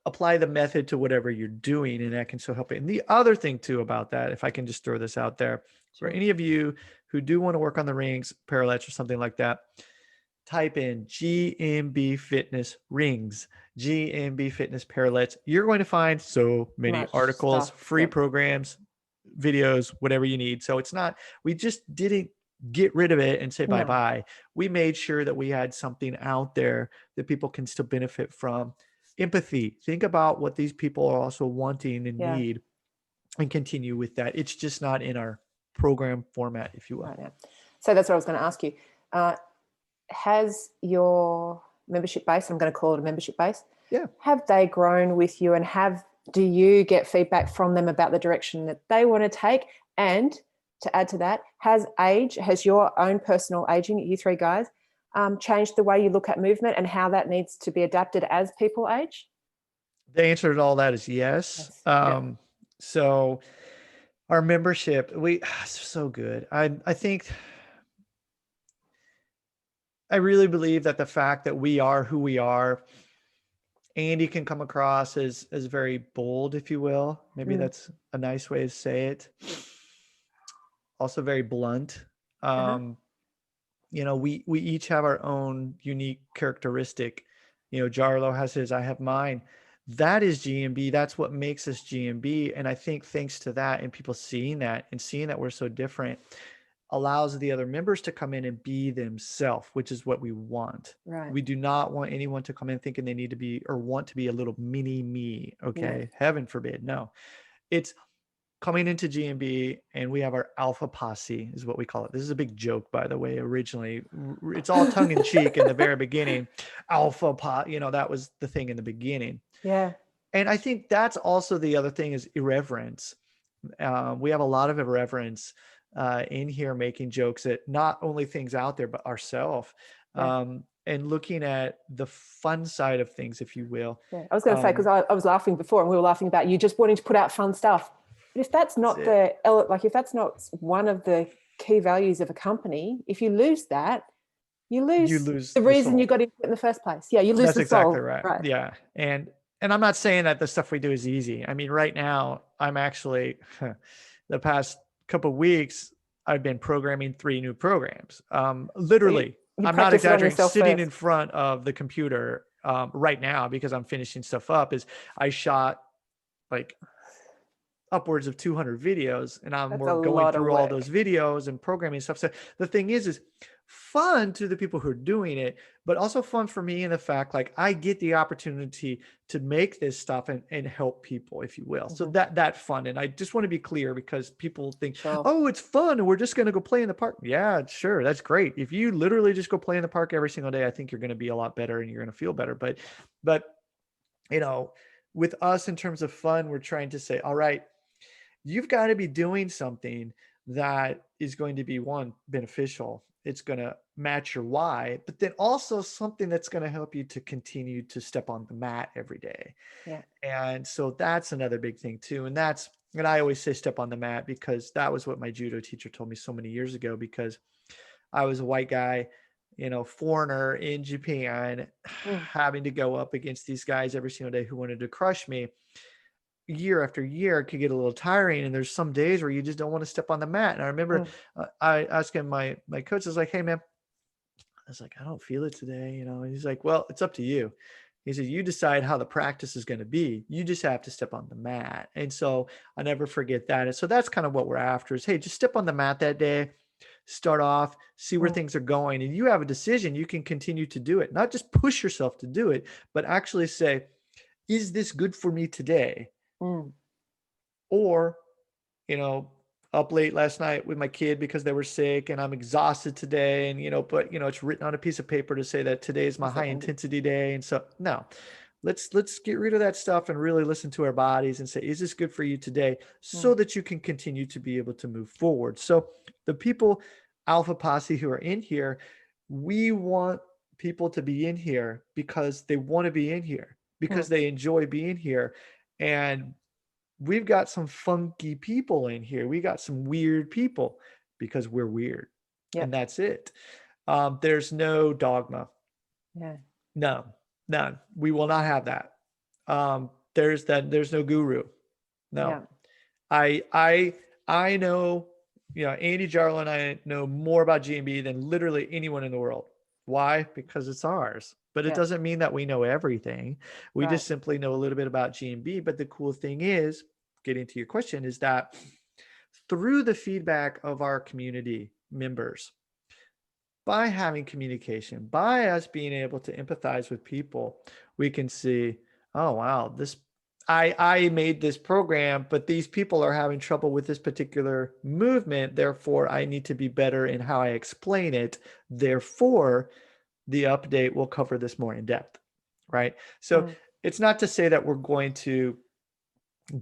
apply the method to whatever you're doing, and that can so help it. And the other thing too about that, if I can just throw this out there, for any of you who do want to work on the rings, parallettes, or something like that, type in GMB Fitness rings, GMB Fitness parallettes. You're going to find so many articles, free programs, videos, whatever you need. So it's not, we just didn't get rid of it and say bye-bye. We made sure that we had something out there that people can still benefit from. Empathy. Think about what these people are also wanting and need, and continue with that. It's just not in our program format, if you will. Right, yeah. So that's what I was going to ask you. Has your membership base, I'm going to call it a membership base, have they grown with you, and do you get feedback from them about the direction that they want to take? And to add to that, has your own personal aging, you 3 guys, changed the way you look at movement and how that needs to be adapted as people age? The answer to all that is yes. So our membership, it's so good. I think, I really believe that the fact that we are who we are, Andy can come across as very bold, if you will. Maybe that's a nice way to say it. Also very blunt. We each have our own unique characteristic. Jarlo has his, I have mine. That is GMB. That's what makes us GMB. And I think thanks to that, and people seeing that and seeing that we're so different, allows the other members to come in and be themselves, which is what we want. Right. We do not want anyone to come in thinking they need to be or want to be a little mini me. Okay. Yeah. Heaven forbid. No, it's coming into GMB, and we have our alpha posse is what we call it. This is a big joke, by the way. Originally, it's all tongue in cheek in the very beginning. Alpha that was the thing in the beginning. Yeah. And I think that's also the other thing is irreverence. We have a lot of irreverence in here, making jokes at not only things out there, but ourselves, and looking at the fun side of things, if you will. Yeah. I was going to say, because I was laughing before, and we were laughing about you just wanting to put out fun stuff. But if that's not if that's not one of the key values of a company, if you lose that, You you lose lose the the reason you soul. got into it in the first place. Yeah, you lose That's the exactly soul. right. Right. Yeah. And I'm not saying that the stuff we do is easy. I mean, right now I'm actually the past couple of weeks, I've been programming 3 new programs. So you, Literally, you I'm not practice it on exaggerating, yourself sitting in first. front of the computer right now because I'm finishing stuff up is I shot like upwards of 200 videos and That's we're a going lot of through all those work. videos and programming stuff. So the thing is fun to the people who are doing it, but also fun for me in the fact, like I get the opportunity to make this stuff and help people, if you will. So that fun. And I just want to be clear because people think, Sure. oh, it's fun and we're just going to go play in the park. Yeah, sure. That's great. If you literally just go play in the park every single day, I think you're going to be a lot better and you're going to feel better. But, you know, with us in terms of fun, we're trying to say, all right, you've got to be doing something that is going to be one, beneficial. It's going to match your why, but then also something that's going to help you to continue to step on the mat every day. Yeah. And so that's another big thing too. And I always say step on the mat because that was what my judo teacher told me so many years ago, because I was a white guy, foreigner in Japan, having to go up against these guys every single day who wanted to crush me. Year after year, it could get a little tiring, and there's some days where you just don't want to step on the mat. And I remember I asking my coach, I was like, hey man, I was like, I don't feel it today, and he's like, well, it's up to you. He said, you decide how the practice is going to be. You just have to step on the mat. And so I never forget that. And so that's kind of what we're after is, hey, just step on the mat that day, start off, see where things are going. And you have a decision. You can continue to do it, not just push yourself to do it, but actually say, is this good for me today? Or, up late last night with my kid because they were sick and I'm exhausted today. And, but it's written on a piece of paper to say that today is my high intensity day. And so no, let's get rid of that stuff and really listen to our bodies and say, is this good for you today? So that you can continue to be able to move forward. So the people, Alpha Posse, who are in here, we want people to be in here because they want to be in here, because they enjoy being here. And we've got some funky people in here. We got some weird people because we're weird. And that's it. There's no dogma. Yeah. No, none. We will not have that. There's no guru. No. Yeah. I know, Andy Jarlow and I know more about GMB than literally anyone in the world. Why? Because it's ours. But it doesn't mean that we know everything. We just simply know a little bit about GMB. But the cool thing is, getting to your question, is that through the feedback of our community members, by having communication, by us being able to empathize with people, we can see, oh, wow, I made this program, but these people are having trouble with this particular movement. Therefore, I need to be better in how I explain it. Therefore, the update will cover this more in depth, right? So it's not to say that we're going to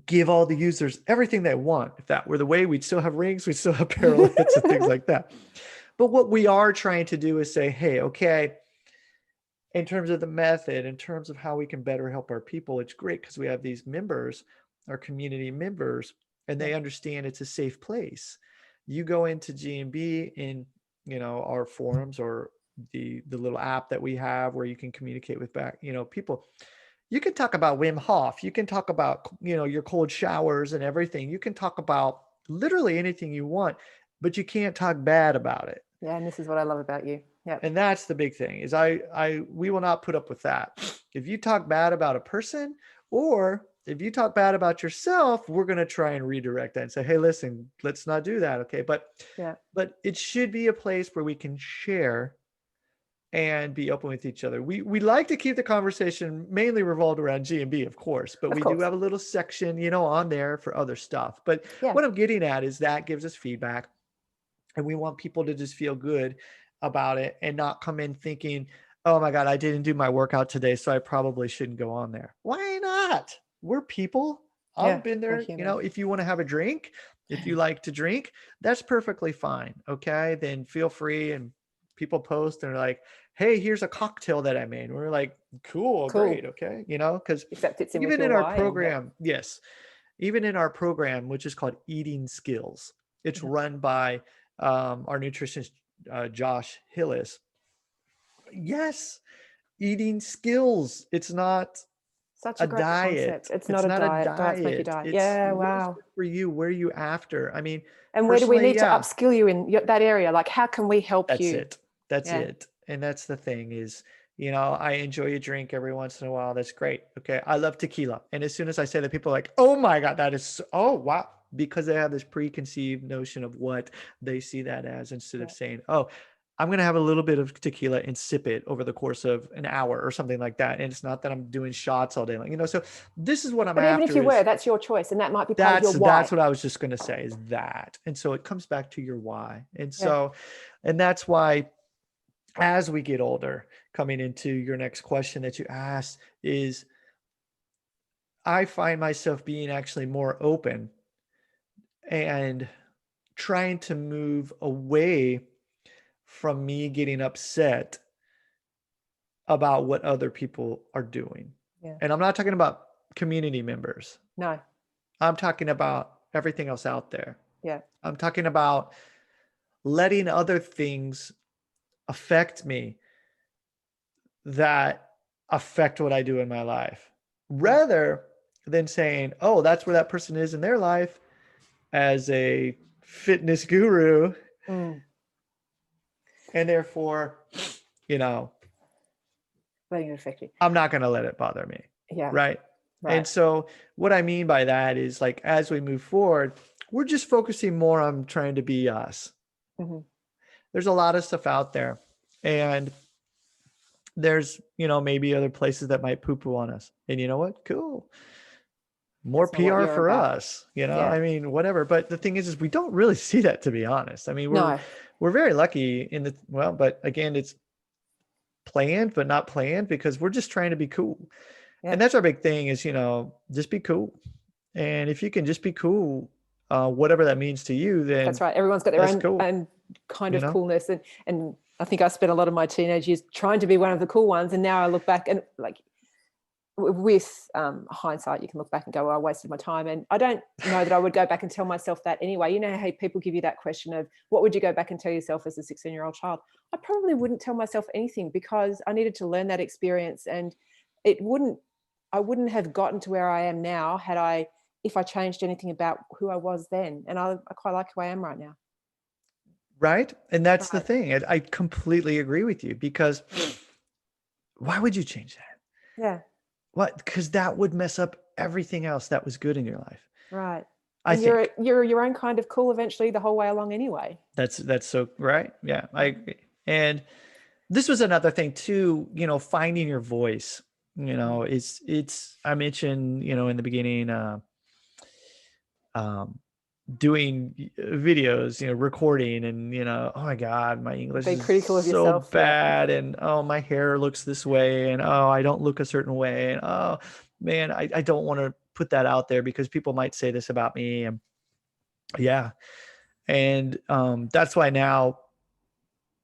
give all the users everything they want. If that were the way, we'd still have rings, we'd still have parallettes and things like that. But what we are trying to do is say, hey, okay, in terms of the method, in terms of how we can better help our people, it's great because we have these members, our community members, and they understand it's a safe place. You go into GMB in, our forums or the little app that we have where you can communicate with people. You can talk about Wim Hof. You can talk about, your cold showers and everything. You can talk about literally anything you want, but you can't talk bad about it. Yeah. And this is what I love about you. Yeah. And that's the big thing is we will not put up with that. If you talk bad about a person or if you talk bad about yourself, we're going to try and redirect that and say, hey, listen, let's not do that. Okay. But it should be a place where we can share and be open with each other. We like to keep the conversation mainly revolved around GMB, of course, but we do have a little section, on there for other stuff. But what I'm getting at is that gives us feedback and we want people to just feel good about it and not come in thinking, oh my God, I didn't do my workout today, so I probably shouldn't go on there. Why not? We're people. I've been there. If you want to have a drink, if you like to drink, that's perfectly fine. Okay. Then feel free. And people post and they're like, hey, here's a cocktail that I made. And we're like, cool. Great. Okay. Because even in our program, even in our program, which is called Eating Skills, it's run by our nutritionist, Josh Hillis. Yes. Eating skills. It's not Such a a great concept. diet. It's not It's a not a diet. Diets make you diet. die. It's Yeah, what is wow. good for you. Where are you after? I mean, And where do we personally, need to yeah, upskill you in that area? Like, how can we help that's you? it. That's Yeah. it. And that's the thing is, I enjoy a drink every once in a while. That's great. Okay. I love tequila. And as soon as I say that, people are like, oh my God, that is, oh, wow. Because they have this preconceived notion of what they see that as, instead of Yeah. saying, oh, I'm going to have a little bit of tequila and sip it over the course of an hour or something like that. And it's not that I'm doing shots all day long, so this is what I'm But even if after you were, is that's your choice. And that might be part of your that's why. what I was just going to say is that. And so it comes back to your why. And Yeah. so, and that's why as we get older, coming into your next question that you asked is, I find myself being actually more open and trying to move away from me getting upset about what other people are doing. Yeah. And I'm not talking about community members. No. I'm talking about everything else out there. Yeah. I'm talking about letting other things affect me that affect what I do in my life, rather than saying, oh, that's where that person is in their life as a fitness guru. Mm. And therefore, Letting it affect you. I'm not going to let it bother me. Yeah. Right. Right. And so what I mean by that is, like, as we move forward, we're just focusing more on trying to be us. Mm-hmm. There's a lot of stuff out there, and there's, maybe other places that might poo-poo on us. And you know what? Cool. More That's not what PR you're for about. us, I mean, whatever. But the thing is we don't really see that, to be honest. I mean, No. we're very lucky but again, it's planned, but not planned, because we're just trying to be cool. Yeah. And that's our big thing is, just be cool. And if you can just be cool, whatever that means to you, then that's right. Everyone's got their own, cool. own kind of coolness. And I think I spent a lot of my teenage years trying to be one of the cool ones. And now I look back and, like, with hindsight, you can look back and go, well, I wasted my time. And I don't know that I would go back and tell myself that anyway. You know how people give you that question of what would you go back and tell yourself as a 16-year-old child? I probably wouldn't tell myself anything, because I needed to learn that experience, and I wouldn't have gotten to where I am now if I changed anything about who I was then. And I quite like who I am right now. Right. And that's the thing. I completely agree with you, because why would you change that? Yeah. What? Because that would mess up everything else that was good in your life. Right. I think you're your own kind of cool eventually the whole way along anyway. That's so right. Yeah, I agree. And this was another thing too, finding your voice, I mentioned, in the beginning, doing videos, recording, and, oh my God, my English Be is critical of so yourself. bad. Yeah. And, oh, my hair looks this way, and, oh, I don't look a certain way. And, oh man, I don't want to put that out there because people might say this about me. And yeah. And, that's why now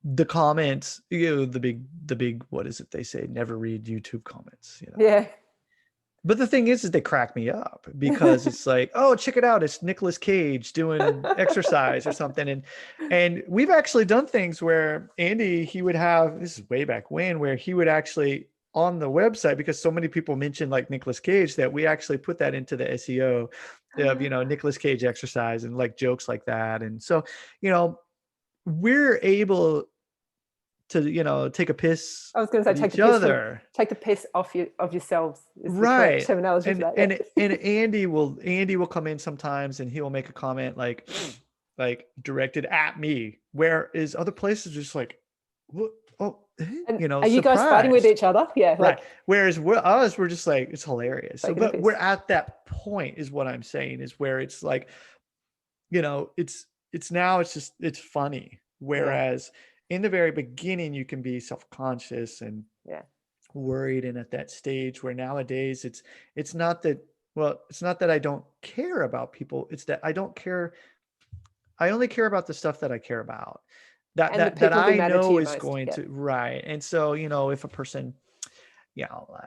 the comments, the big, what is it? They say, never read YouTube comments. Yeah. But the thing is they crack me up, because it's like, oh, check it out. It's Nicolas Cage doing exercise or something. And we've actually done things where Andy, he would have, this is way back when, where he would actually on the website, because so many people mentioned like Nicolas Cage, that we actually put that into the SEO of, Nicolas Cage exercise and like jokes like that. And so, we're able to, take a piss. I was going to say, take the piss off of yourselves is the correct terminology for that. And Andy will come in sometimes and he will make a comment like directed at me, whereas other places are just like, what? Oh, and are you guys fighting with each other? Yeah. Right. Whereas we're just like, it's hilarious. So, but we're at that point is what I'm saying, is where it's like, it's now it's funny. Whereas in the very beginning, you can be self-conscious and worried. And at that stage where nowadays it's not that, well, it's not that I don't care about people. It's that I don't care. I only care about the stuff that I care about, that I know is going to, right. And so, if a person,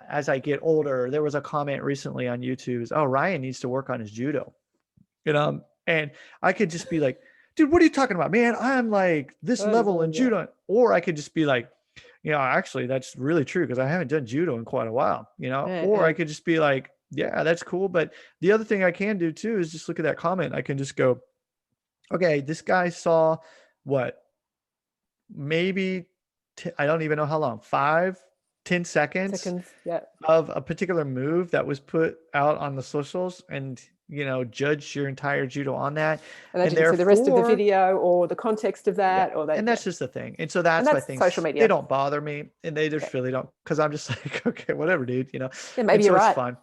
as I get older, there was a comment recently on YouTube is, oh, Ryan needs to work on his judo, and I could just be like, dude, what are you talking about, man? I'm like this level in judo. Or I could just be like, Actually that's really true because I haven't done judo in quite a while, Yeah, or I yeah. could just be like, yeah, that's cool. But the other thing I can do too is just look at that comment. I can just go, okay, this guy saw what, maybe I don't even know how long, 5-10 seconds Seconds. Yeah. of a particular move that was put out on the socials, and judge your entire judo on that. And they And didn't see the rest of the therefore, video or the context of yeah, that, or they, and yeah. that's just the thing. And so And that's why that's social things, they media. don't bother me, and they Yeah. just really don't, because I'm just like, okay, whatever, dude, Yeah, and maybe so you're it's right. fun.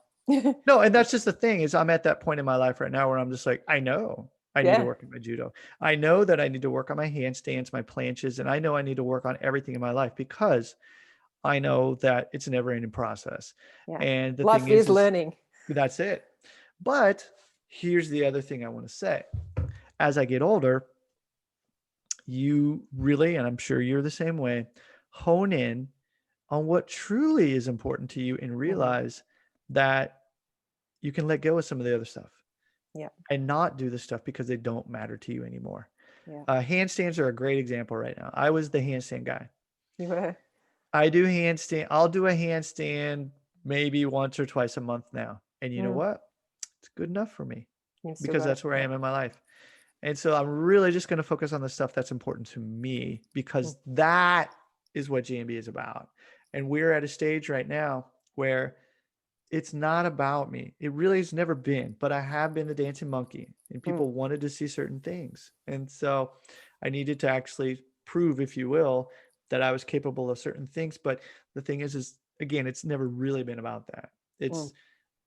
No, and that's just the thing, is I'm at that point in my life right now where I'm just like, I know I need to Yeah. work on my judo. I know that I need to work on my handstands, my planches, and I know I need to work on everything in my life, because I know that it's a never ending process. Yeah. And the thing Life is is learning. that's it. But here's the other thing I want to say. As I get older, you really, and I'm sure you're the same way, hone in on what truly is important to you and realize that you can let go of some of the other stuff. Yeah. And not do the stuff because they don't matter to you anymore. Yeah. Handstands are a great example right now. I was the handstand guy. You were. I do handstand. I'll do a handstand maybe once or twice a month now. And you know Mm. what? It's good enough for me You've still because got it. that's where I Yeah. am in my life. And so I'm really just going to focus on the stuff that's important to me, because that is what GMB is about. And we're at a stage right now where it's not about me. It really has never been, but I have been the dancing monkey, and people wanted to see certain things. And so I needed to actually prove, if you will, that I was capable of certain things. But the thing is again, it's never really been about that.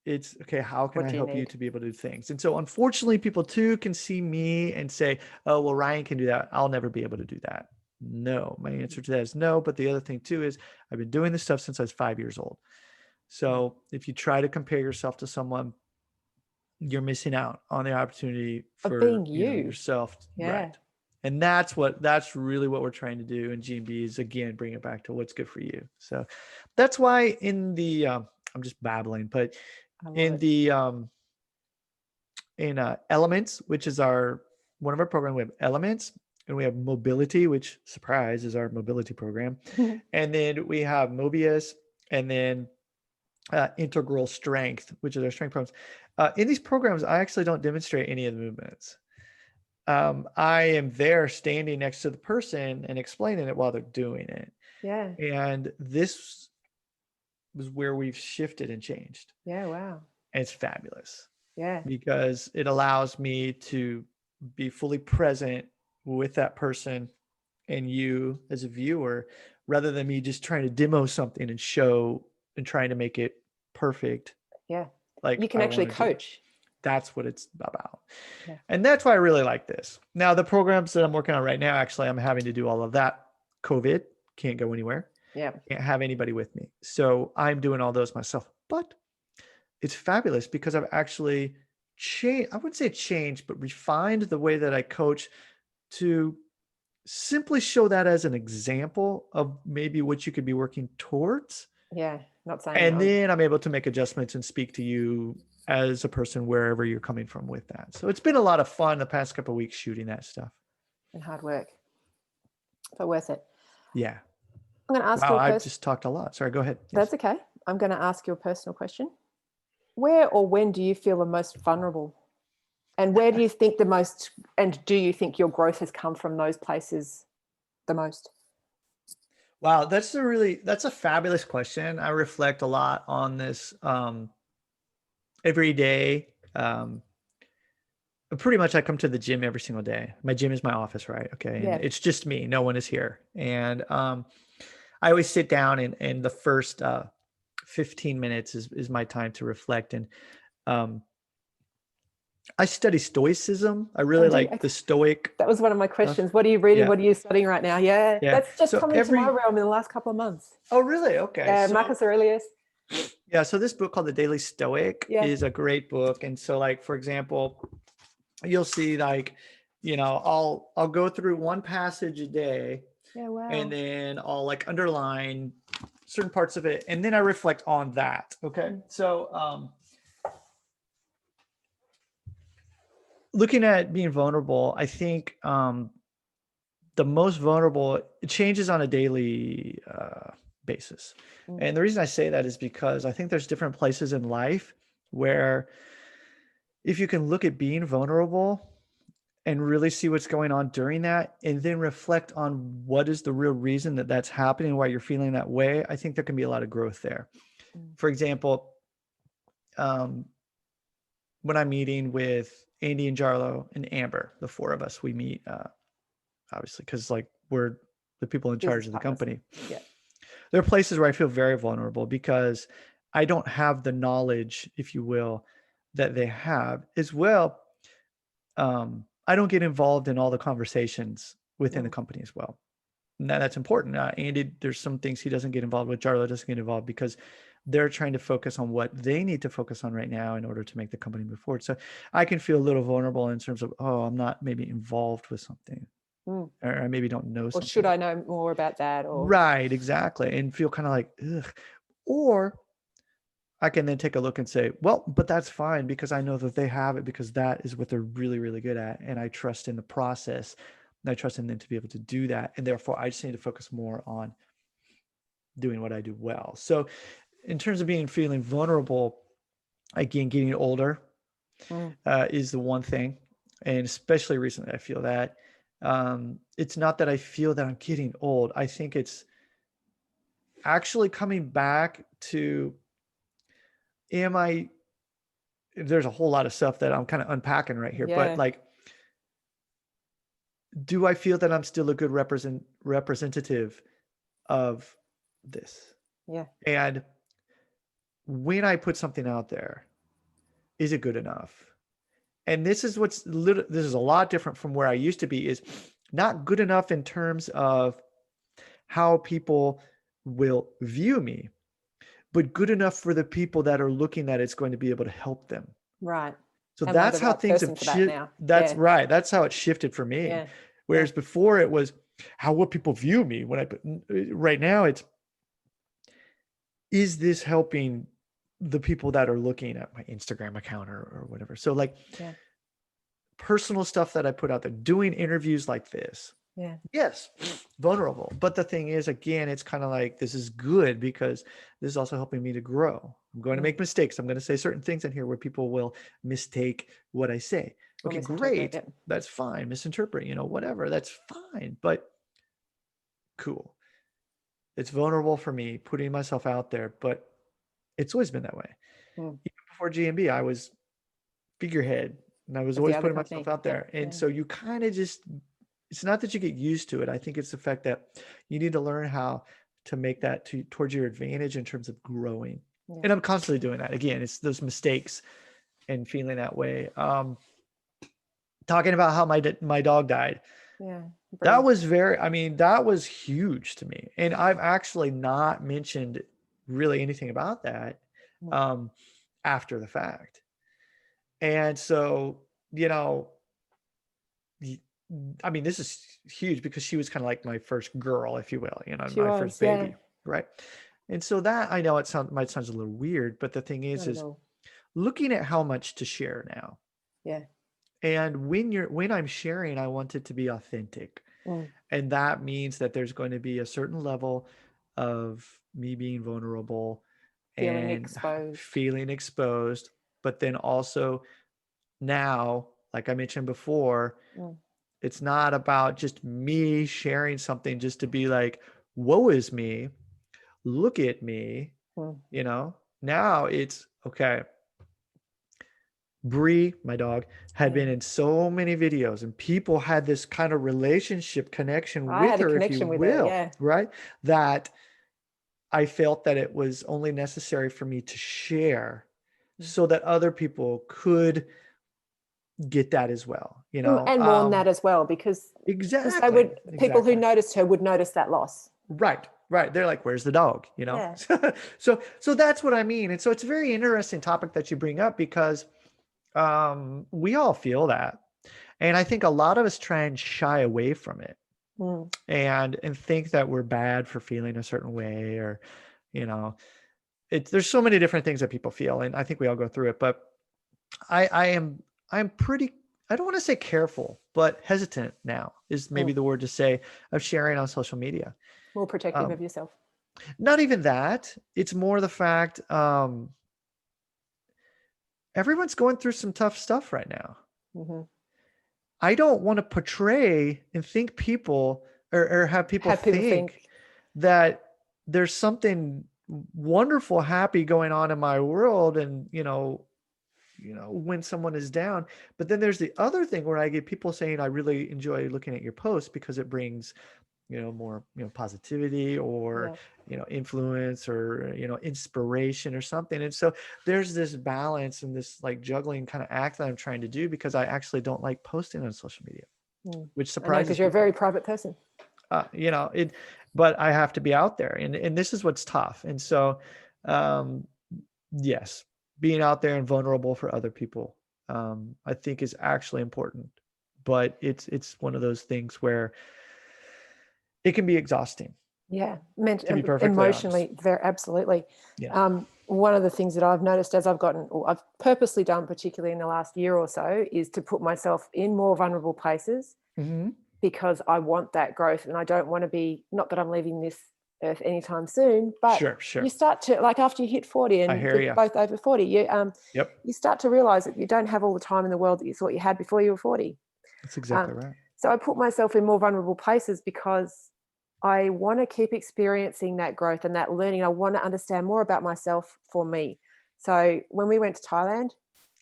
It's okay, how can What I do you help you need? to be able to do things? And so unfortunately, people too can see me and say, oh, well, Ryan can do that. I'll never be able to do that. No, my answer to that is no. But the other thing too is I've been doing this stuff since I was 5 years old. So if you try to compare yourself to someone, you're missing out on the opportunity Of for being you. yourself. Yeah. Right. And that's really what we're trying to do in GMB, is again bring it back to what's good for you. So that's why in the I'm just babbling, but I love in it. the in Elements, which is one of our programs, we have Elements, and we have Mobility, which, surprise, is our mobility program. And then we have Mobius, and then Integral Strength, which is our strength programs. In these programs, I actually don't demonstrate any of the movements. I am there standing next to the person and explaining it while they're doing it. Yeah. And this was where we've shifted and changed. Yeah. Wow. And it's fabulous. Yeah. Because it allows me to be fully present with that person and you as a viewer, rather than me just trying to demo something and show and trying to make it perfect. Yeah. Like You can I actually want to do. coach. That's what it's about. Yeah. And that's why I really like this. Now, the programs that I'm working on right now, actually, I'm having to do all of that. COVID, can't go anywhere. Yeah. Can't have anybody with me. So I'm doing all those myself. But it's fabulous because I've actually changed, I wouldn't say changed, but refined the way that I coach to simply show that as an example of maybe what you could be working towards. Yeah. Not saying. And then I'm able to make adjustments and speak to you as a person wherever you're coming from with that. So it's been a lot of fun the past couple of weeks shooting that stuff. And hard work, but worth it. Yeah. I'm going to ask Wow, you a I've just talked a lot. Sorry, go ahead. Yes. That's okay. I'm going to ask you a personal question. Where or when do you feel the most vulnerable? And where do you think the most, and do you think your growth has come from those places the most? Wow, that's a fabulous question. I reflect a lot on this every day. Pretty much I come to the gym every single day. My gym is my office, right? Okay. And Yeah. it's just me. No one is here. And I always sit down and the first 15 minutes is my time to reflect. And I study Stoicism. I really like the Stoic. That was one of my questions. What are you reading? Yeah. What are you studying right now? Yeah. That's just come into my realm in the last couple of months. Oh, really? Okay. Yeah, Marcus Aurelius. Yeah. So this book called The Daily Stoic is a great book. And so, like, for example, you'll see, like, I'll go through one passage a day. Yeah, wow. And then I'll like underline certain parts of it, and then I reflect on that. Okay. So looking at being vulnerable, I think the the most vulnerable, it changes on a daily basis. Mm. And the reason I say that is because I think there's different places in life where if you can look at being vulnerable and really see what's going on during that, and then reflect on what is the real reason that that's happening, why you're feeling that way, I think there can be a lot of growth there. Mm. For example, when I'm meeting with Andy and Jarlo and Amber, the four of us, we meet, obviously, because like we're the people in charge of the company. Yeah. There are places where I feel very vulnerable because I don't have the knowledge, if you will, that they have as well. I don't get involved in all the conversations within the company as well. Now that's important. Andy, there's some things he doesn't get involved with. Jarlo doesn't get involved because they're trying to focus on what they need to focus on right now in order to make the company move forward. So I can feel a little vulnerable in terms of, oh, I'm not maybe involved with something, or I maybe don't know something. Or should I know more about that? Or right, exactly. And feel kind of like, ugh. Or I can then take a look and say, well, but that's fine because I know that they have it because that is what they're really, really good at. And I trust in the process and I trust in them to be able to do that. And therefore I just need to focus more on doing what I do well. So in terms of feeling vulnerable, again, getting older is the one thing. And especially recently, I feel that it's not that I feel that I'm getting old. I think it's actually coming back to, there's a whole lot of stuff that I'm kind of unpacking right here, but like, do I feel that I'm still a good representative of this? Yeah. And when I put something out there, is it good enough? And this is this is a lot different from where I used to be, is not good enough in terms of how people will view me, but good enough for the people that are looking that it's going to be able to help them. Right. So that's how things have shifted. That's right. That's how it shifted for me. Yeah. Whereas before it was, how will people view me when I put, right now it's, is this helping the people that are looking at my Instagram account or whatever? So like personal stuff that I put out there, doing interviews like this. Yeah. Yes, vulnerable. But the thing is, again, it's kind of like, this is good because this is also helping me to grow. I'm going to make mistakes. I'm going to say certain things in here where people will mistake what I say. Okay, great. That's fine. Misinterpret, whatever. That's fine. But cool. It's vulnerable for me putting myself out there, but it's always been that way. Even before GMB, I was figurehead and I was always putting myself out there. And so you kind of just, it's not that you get used to it. I think it's the fact that you need to learn how to make that towards your advantage in terms of growing. And I'm constantly doing that. Again, it's those mistakes and feeling that way. Talking about how my dog died. Yeah. That was that was huge to me. And I've actually not mentioned really anything about that after the fact. And so, this is huge because she was kind of like my first girl, if you will, my first baby. Right. And so that, I know might sound a little weird, but the thing is looking at how much to share now. Yeah. And when I'm sharing, I want it to be authentic. And that means that there's going to be a certain level of me being vulnerable and feeling exposed. But then also now, like I mentioned before, it's not about just me sharing something just to be like, woe is me, look at me, now it's okay. Bree, my dog, had been in so many videos and people had this kind of relationship connection with her, if you will, right? That I felt that it was only necessary for me to share so that other people could get that as well, and mourn that as well, because people who noticed her would notice that loss. Right. They're like, where's the dog? So that's what I mean. And so it's a very interesting topic that you bring up because we all feel that. And I think a lot of us try and shy away from it and think that we're bad for feeling a certain way, or, there's so many different things that people feel. And I think we all go through it, but I'm I don't want to say careful, but hesitant now is maybe Mm. the word to say, of sharing on social media. More protective Um, of yourself. Not even that. It's more the fact, everyone's going through some tough stuff right now. Hmm. I don't want to portray and think people or have people Have people think, think that there's something wonderful, happy going on in my world. And, when someone is down, but then there's the other thing where I get people saying, I really enjoy looking at your posts because it brings, more, positivity or, yeah, influence or, inspiration or something. And so there's this balance and this like juggling kind of act that I'm trying to do, because I actually don't like posting on social media, mm. which I know, surprises because you're a people. very private person. But I have to be out there, and this is what's tough. And so, um, yes, being out there and vulnerable for other people, I think is actually important, but it's one of those things where it can be exhausting, Yeah, to be perfectly honest. emotionally, very absolutely. Yeah. One of the things that I've noticed as I've gotten, or I've purposely done, particularly in the last year or so, is to put myself in more vulnerable places Mm-hmm. because I want that growth, and I don't want to be. Not that I'm leaving this earth anytime soon, but Sure. you Sure. start to, like, after you hit 40, I and hear we're you. both over 40, Yep. you start to realize that you don't have all the time in the world that you thought you had before you were 40. That's Um, exactly right. so I put myself in more vulnerable places because I want to keep experiencing that growth and that learning. I want to understand more about myself for me. So when we went to Thailand,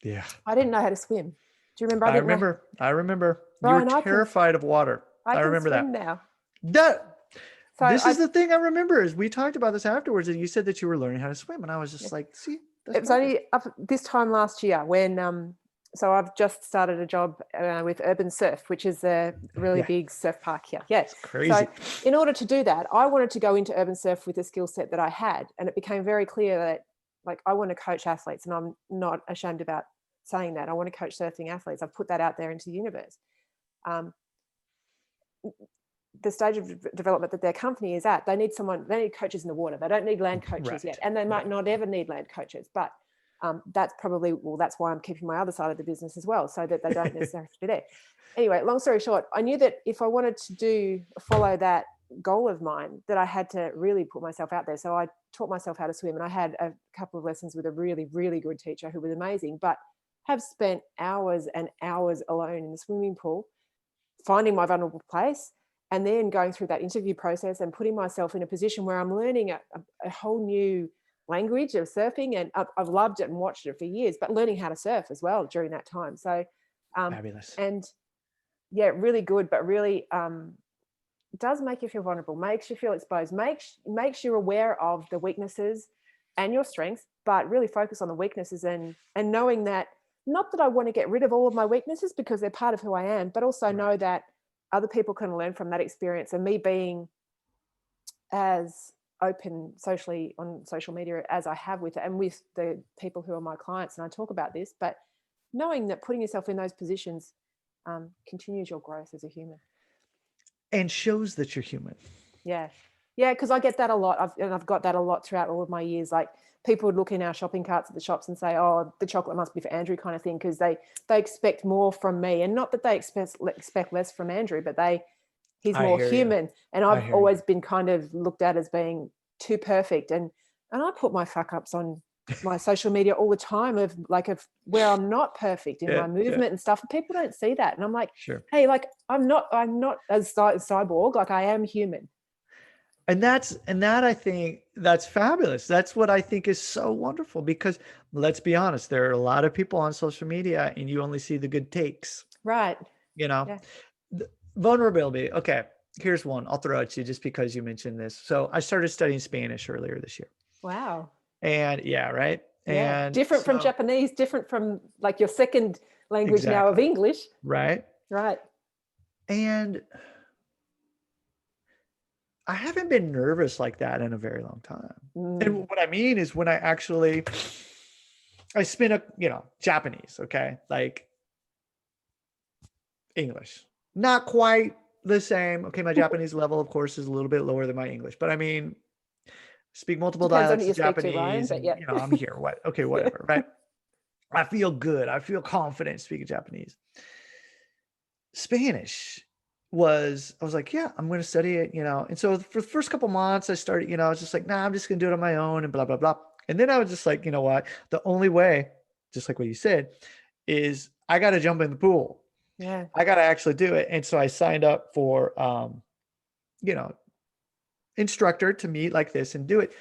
Yeah. I didn't know how to swim. Do you remember? I I didn't know. remember. I remember. You were Ryan, terrified of water. I I can remember swim that. now. That So This is the thing I remember, is we talked about this afterwards, and you said that you were learning how to swim, and I was yeah, just like, see, that's it was perfect. only up this time last year when so I've just started a job with Urban Surf, which is a really Yeah, big surf park here. Yeah. it's So crazy. in order to do that, I wanted to go into Urban Surf with a skill set that I had, and it became very clear that, like, I want to coach athletes, and I'm not ashamed about saying that. I want to coach surfing athletes. I've put that out there into the universe. Um, the stage of development that their company is at, they need coaches in the water. They don't need land coaches yet, Right. and they might Right. not ever need land coaches. But that's why I'm keeping my other side of the business as well, so that they don't necessarily have to be there. Anyway, long story short, I knew that if I wanted to follow that goal of mine, that I had to really put myself out there. So I taught myself how to swim, and I had a couple of lessons with a really, really good teacher who was amazing, but have spent hours and hours alone in the swimming pool, finding my vulnerable place, and then going through that interview process and putting myself in a position where I'm learning a whole new language of surfing. And I've loved it and watched it for years, but learning how to surf as well during that time. So, Fabulous. and yeah, really good, but really does make you feel vulnerable, makes you feel exposed, makes you aware of the weaknesses and your strengths, but really focus on the weaknesses, and knowing that, not that I want to get rid of all of my weaknesses because they're part of who I am, but also know Right. that other people can learn from that experience, and me being as open socially on social media as I have with it, and with the people who are my clients, and I talk about this, but knowing that putting yourself in those positions continues your growth as a human. And shows that you're human. Yeah. Yeah, because I get that a lot. I've got that a lot throughout all of my years. Like, people would look in our shopping carts at the shops and say, "Oh, the chocolate must be for Andrew," kind of thing, because they expect more from me, and not that they expect less from Andrew, but he's I more hear you. human, and I I've hear you. always been kind of looked at as being too perfect, and I put my fuck ups on my social media all the time, of where I'm not perfect in Yeah. my Yeah. movement and stuff, and people don't see that, and I'm like, Sure. hey, like, I'm not a cyborg, like, I am human. And that I think that's fabulous. That's what I think is so wonderful, because let's be honest, there are a lot of people on social media and you only see the good takes, Right. you know. Yeah. Vulnerability. Okay. Here's one. I'll throw it to you just because you mentioned this. So I started studying Spanish earlier this year. Wow. And yeah, right. Yeah. And Different from so Japanese, different from, like, your second language now of exactly. English. Right. Right. And I haven't been nervous like that in a very long time. Mm. And what I mean is when I spin Japanese, okay? Like English. Not quite the same. Okay, my Japanese level, of course, is a little bit lower than my English, but I mean, speak multiple Depends on who dialects you of speak to, Ryan, Japanese, but and yeah. I'm here. Okay, Yeah. whatever, right? I feel good. I feel confident speaking Japanese. Spanish I was like, yeah, I'm going to study it, And so for the first couple months I started, I was just like, nah, I'm just going to do it on my own and blah, blah, blah. And then I was just like, you know what? The only way, just like what you said, is I got to jump in the pool. Yeah. I got to actually do it. And so I signed up for, instructor to meet like this and do it.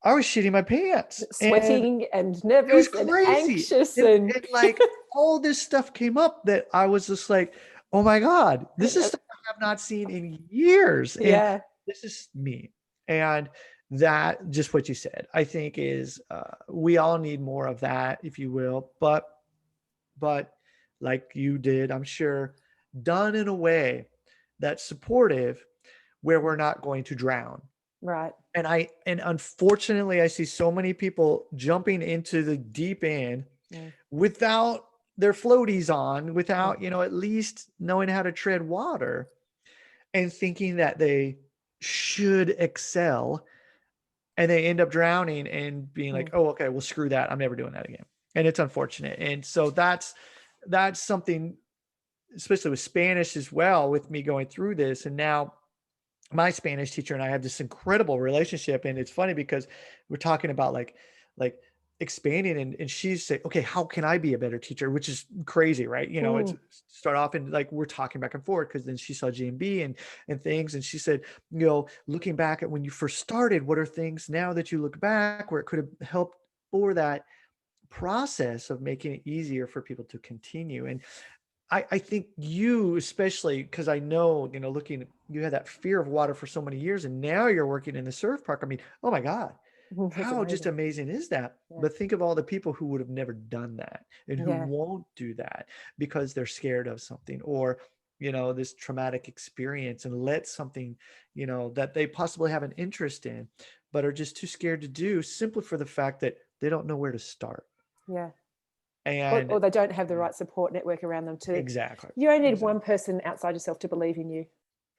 I was shitting my pants and Sweating and it was nervous and crazy. anxious And like all this stuff came up that I was just like, oh my God, this is stuff I have not seen in years. And yeah. this is me. And that, just what you said, I think is, we all need more of that, if you will. But like you did, I'm sure, done in a way that's supportive where we're not going to drown. Right. And unfortunately, I see so many people jumping into the deep end without their floaties on, without, at least knowing how to tread water, and thinking that they should excel. And they end up drowning and being like, oh, okay, well, screw that. I'm never doing that again. And it's unfortunate. And so that's something, especially with Spanish as well, with me going through this. And now my Spanish teacher and I have this incredible relationship. And it's funny because we're talking about like expanding, and she's saying, okay, how can I be a better teacher? Which is crazy, right? It's start off and like, we're talking back and forth, because then she saw GMB and things. And she said, looking back at when you first started, what are things now that you look back where it could have helped, for that process of making it easier for people to continue? And I think you, especially, because I know, you had that fear of water for so many years, and now you're working in the surf park. I mean, oh my God, how just amazing is that? Yeah. But think of all the people who would have never done that, and who won't do that because they're scared of something, or, this traumatic experience, and let something, that they possibly have an interest in, but are just too scared to do, simply for the fact that they don't know where to start. Yeah. And or they don't have the right support network around them to. Exactly. You only need one person outside yourself to believe in you.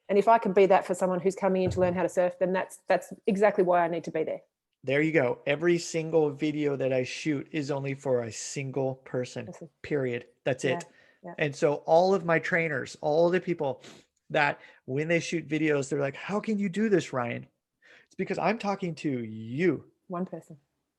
And if I can be that for someone who's coming in to learn how to surf, then that's exactly why I need to be there. There you go. Every single video that I shoot is only for a single person, period. That's it. Yeah. And so all of my trainers, all the people that when they shoot videos, they're like, how can you do this, Ryan? It's because I'm talking to you. One person.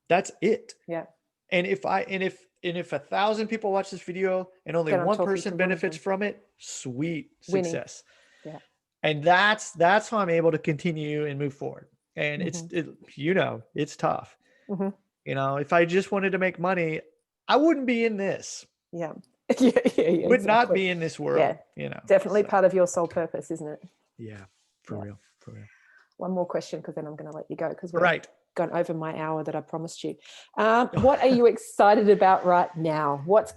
That's it. Yeah. And if 1,000 people watch this video and only one person benefits from it, sweet success. Winning. Yeah. And that's how I'm able to continue and move forward. And it's tough. Mm-hmm. If I just wanted to make money, I wouldn't be in this. Yeah. Would not be in this world. Yeah. Definitely part of your sole purpose, isn't it? Yeah. For real. One more question, because then I'm going to let you go, because we're gone over my hour that I promised you. What are you excited about right now? What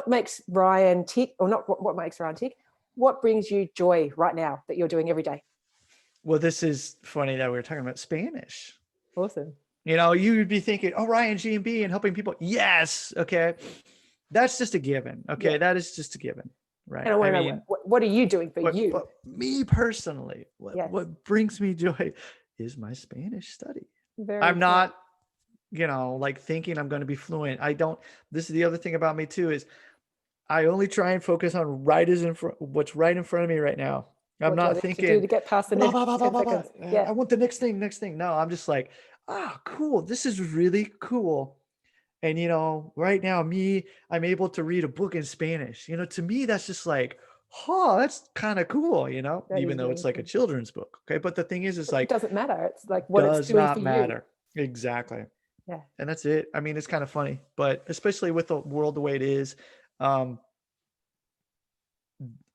makes Ryan tick, or not what makes Ryan tick? What brings you joy right now that you're doing every day? Well, this is funny that we were talking about Spanish. Awesome. You would be thinking, oh, Ryan, GMB and helping people. Yes. Okay. That's just a given. Okay. Yeah. That is just a given. Right. And I want to know, what are you doing for you? But me personally, what brings me joy is my Spanish study. I'm not, like thinking I'm going to be fluent. This is the other thing about me too, is I only try and focus on what's right in front of me right now. I'm not thinking to get past the next 10 seconds. Yeah. I want the next thing. No, I'm just like, cool. This is really cool. And, right now I'm able to read a book in Spanish. To me, that's just like, that's kind of cool, even though it's like a children's book. Okay. But the thing is like, it doesn't matter. It's like what it's doing for you. Does not matter. Exactly. Yeah. And that's it. I mean, it's kind of funny, but especially with the world the way it is, I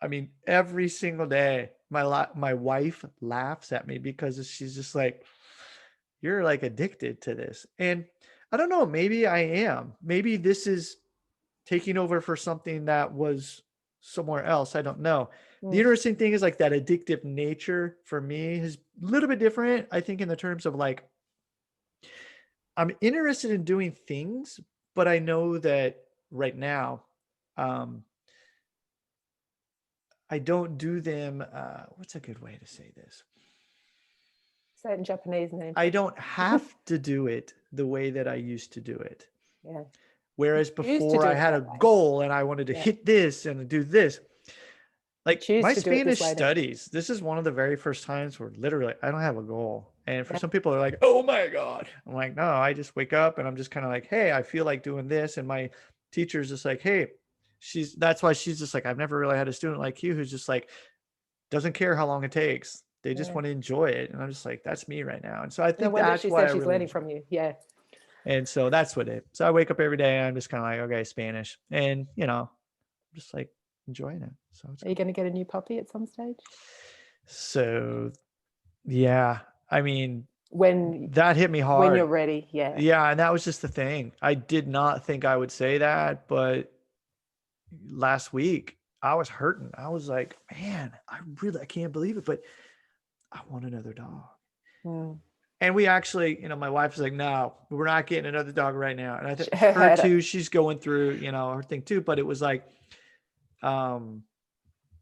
mean, every single day, my wife laughs at me because she's just like, you're like addicted to this. And I don't know, maybe I am. Maybe this is taking over for something that was somewhere else. I don't know. The interesting thing is like that addictive nature for me is a little bit different. I think in the terms of like, I'm interested in doing things, but I know that right now, I don't do them. What's a good way to say this? Say it in Japanese. I don't have to do it the way that I used to do it. Yeah. Whereas before I had a goal and I wanted to hit this and do this. Like choose my to do it this Spanish way. Then. studies, this is one of the very first times where literally I don't have a goal. And for Yeah. some people are like, oh my God. I'm like, no, I just wake up and I'm just kind of like, hey, I feel like doing this. And my teacher's just like, hey, that's why she's just like, I've never really had a student like you who's just like, doesn't care how long it takes. They just Yeah. want to enjoy it. And I'm just like, that's me right now. And so I No think wonder that's she why I said she's really learning enjoy from you. Yeah. And so that's what it. So I wake up every day and I'm just kind of like, okay, Spanish, and just like enjoying it. So it's Are you going to get a new puppy at some stage? so yeah. I mean, When that hit me you're hard. ready. Yeah. Yeah, and that was just the thing. I did not think I would say that, but last week I was hurting. I was like, man, I can't believe it, but I want another dog. Mm. And we actually, my wife was like, no, we're not getting another dog right now. And I think Her her head. too, she's going through, her thing too. But it was like,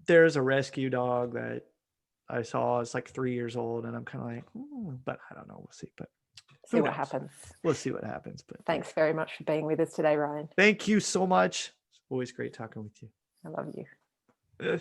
there's a rescue dog that I saw. It's like 3 years old, and I'm kind of like, but I don't know. We'll see. But See what happens. We'll see what happens. But thanks very much for being with us today, Ryan. Thank you so much. It's always great talking with you. I love you.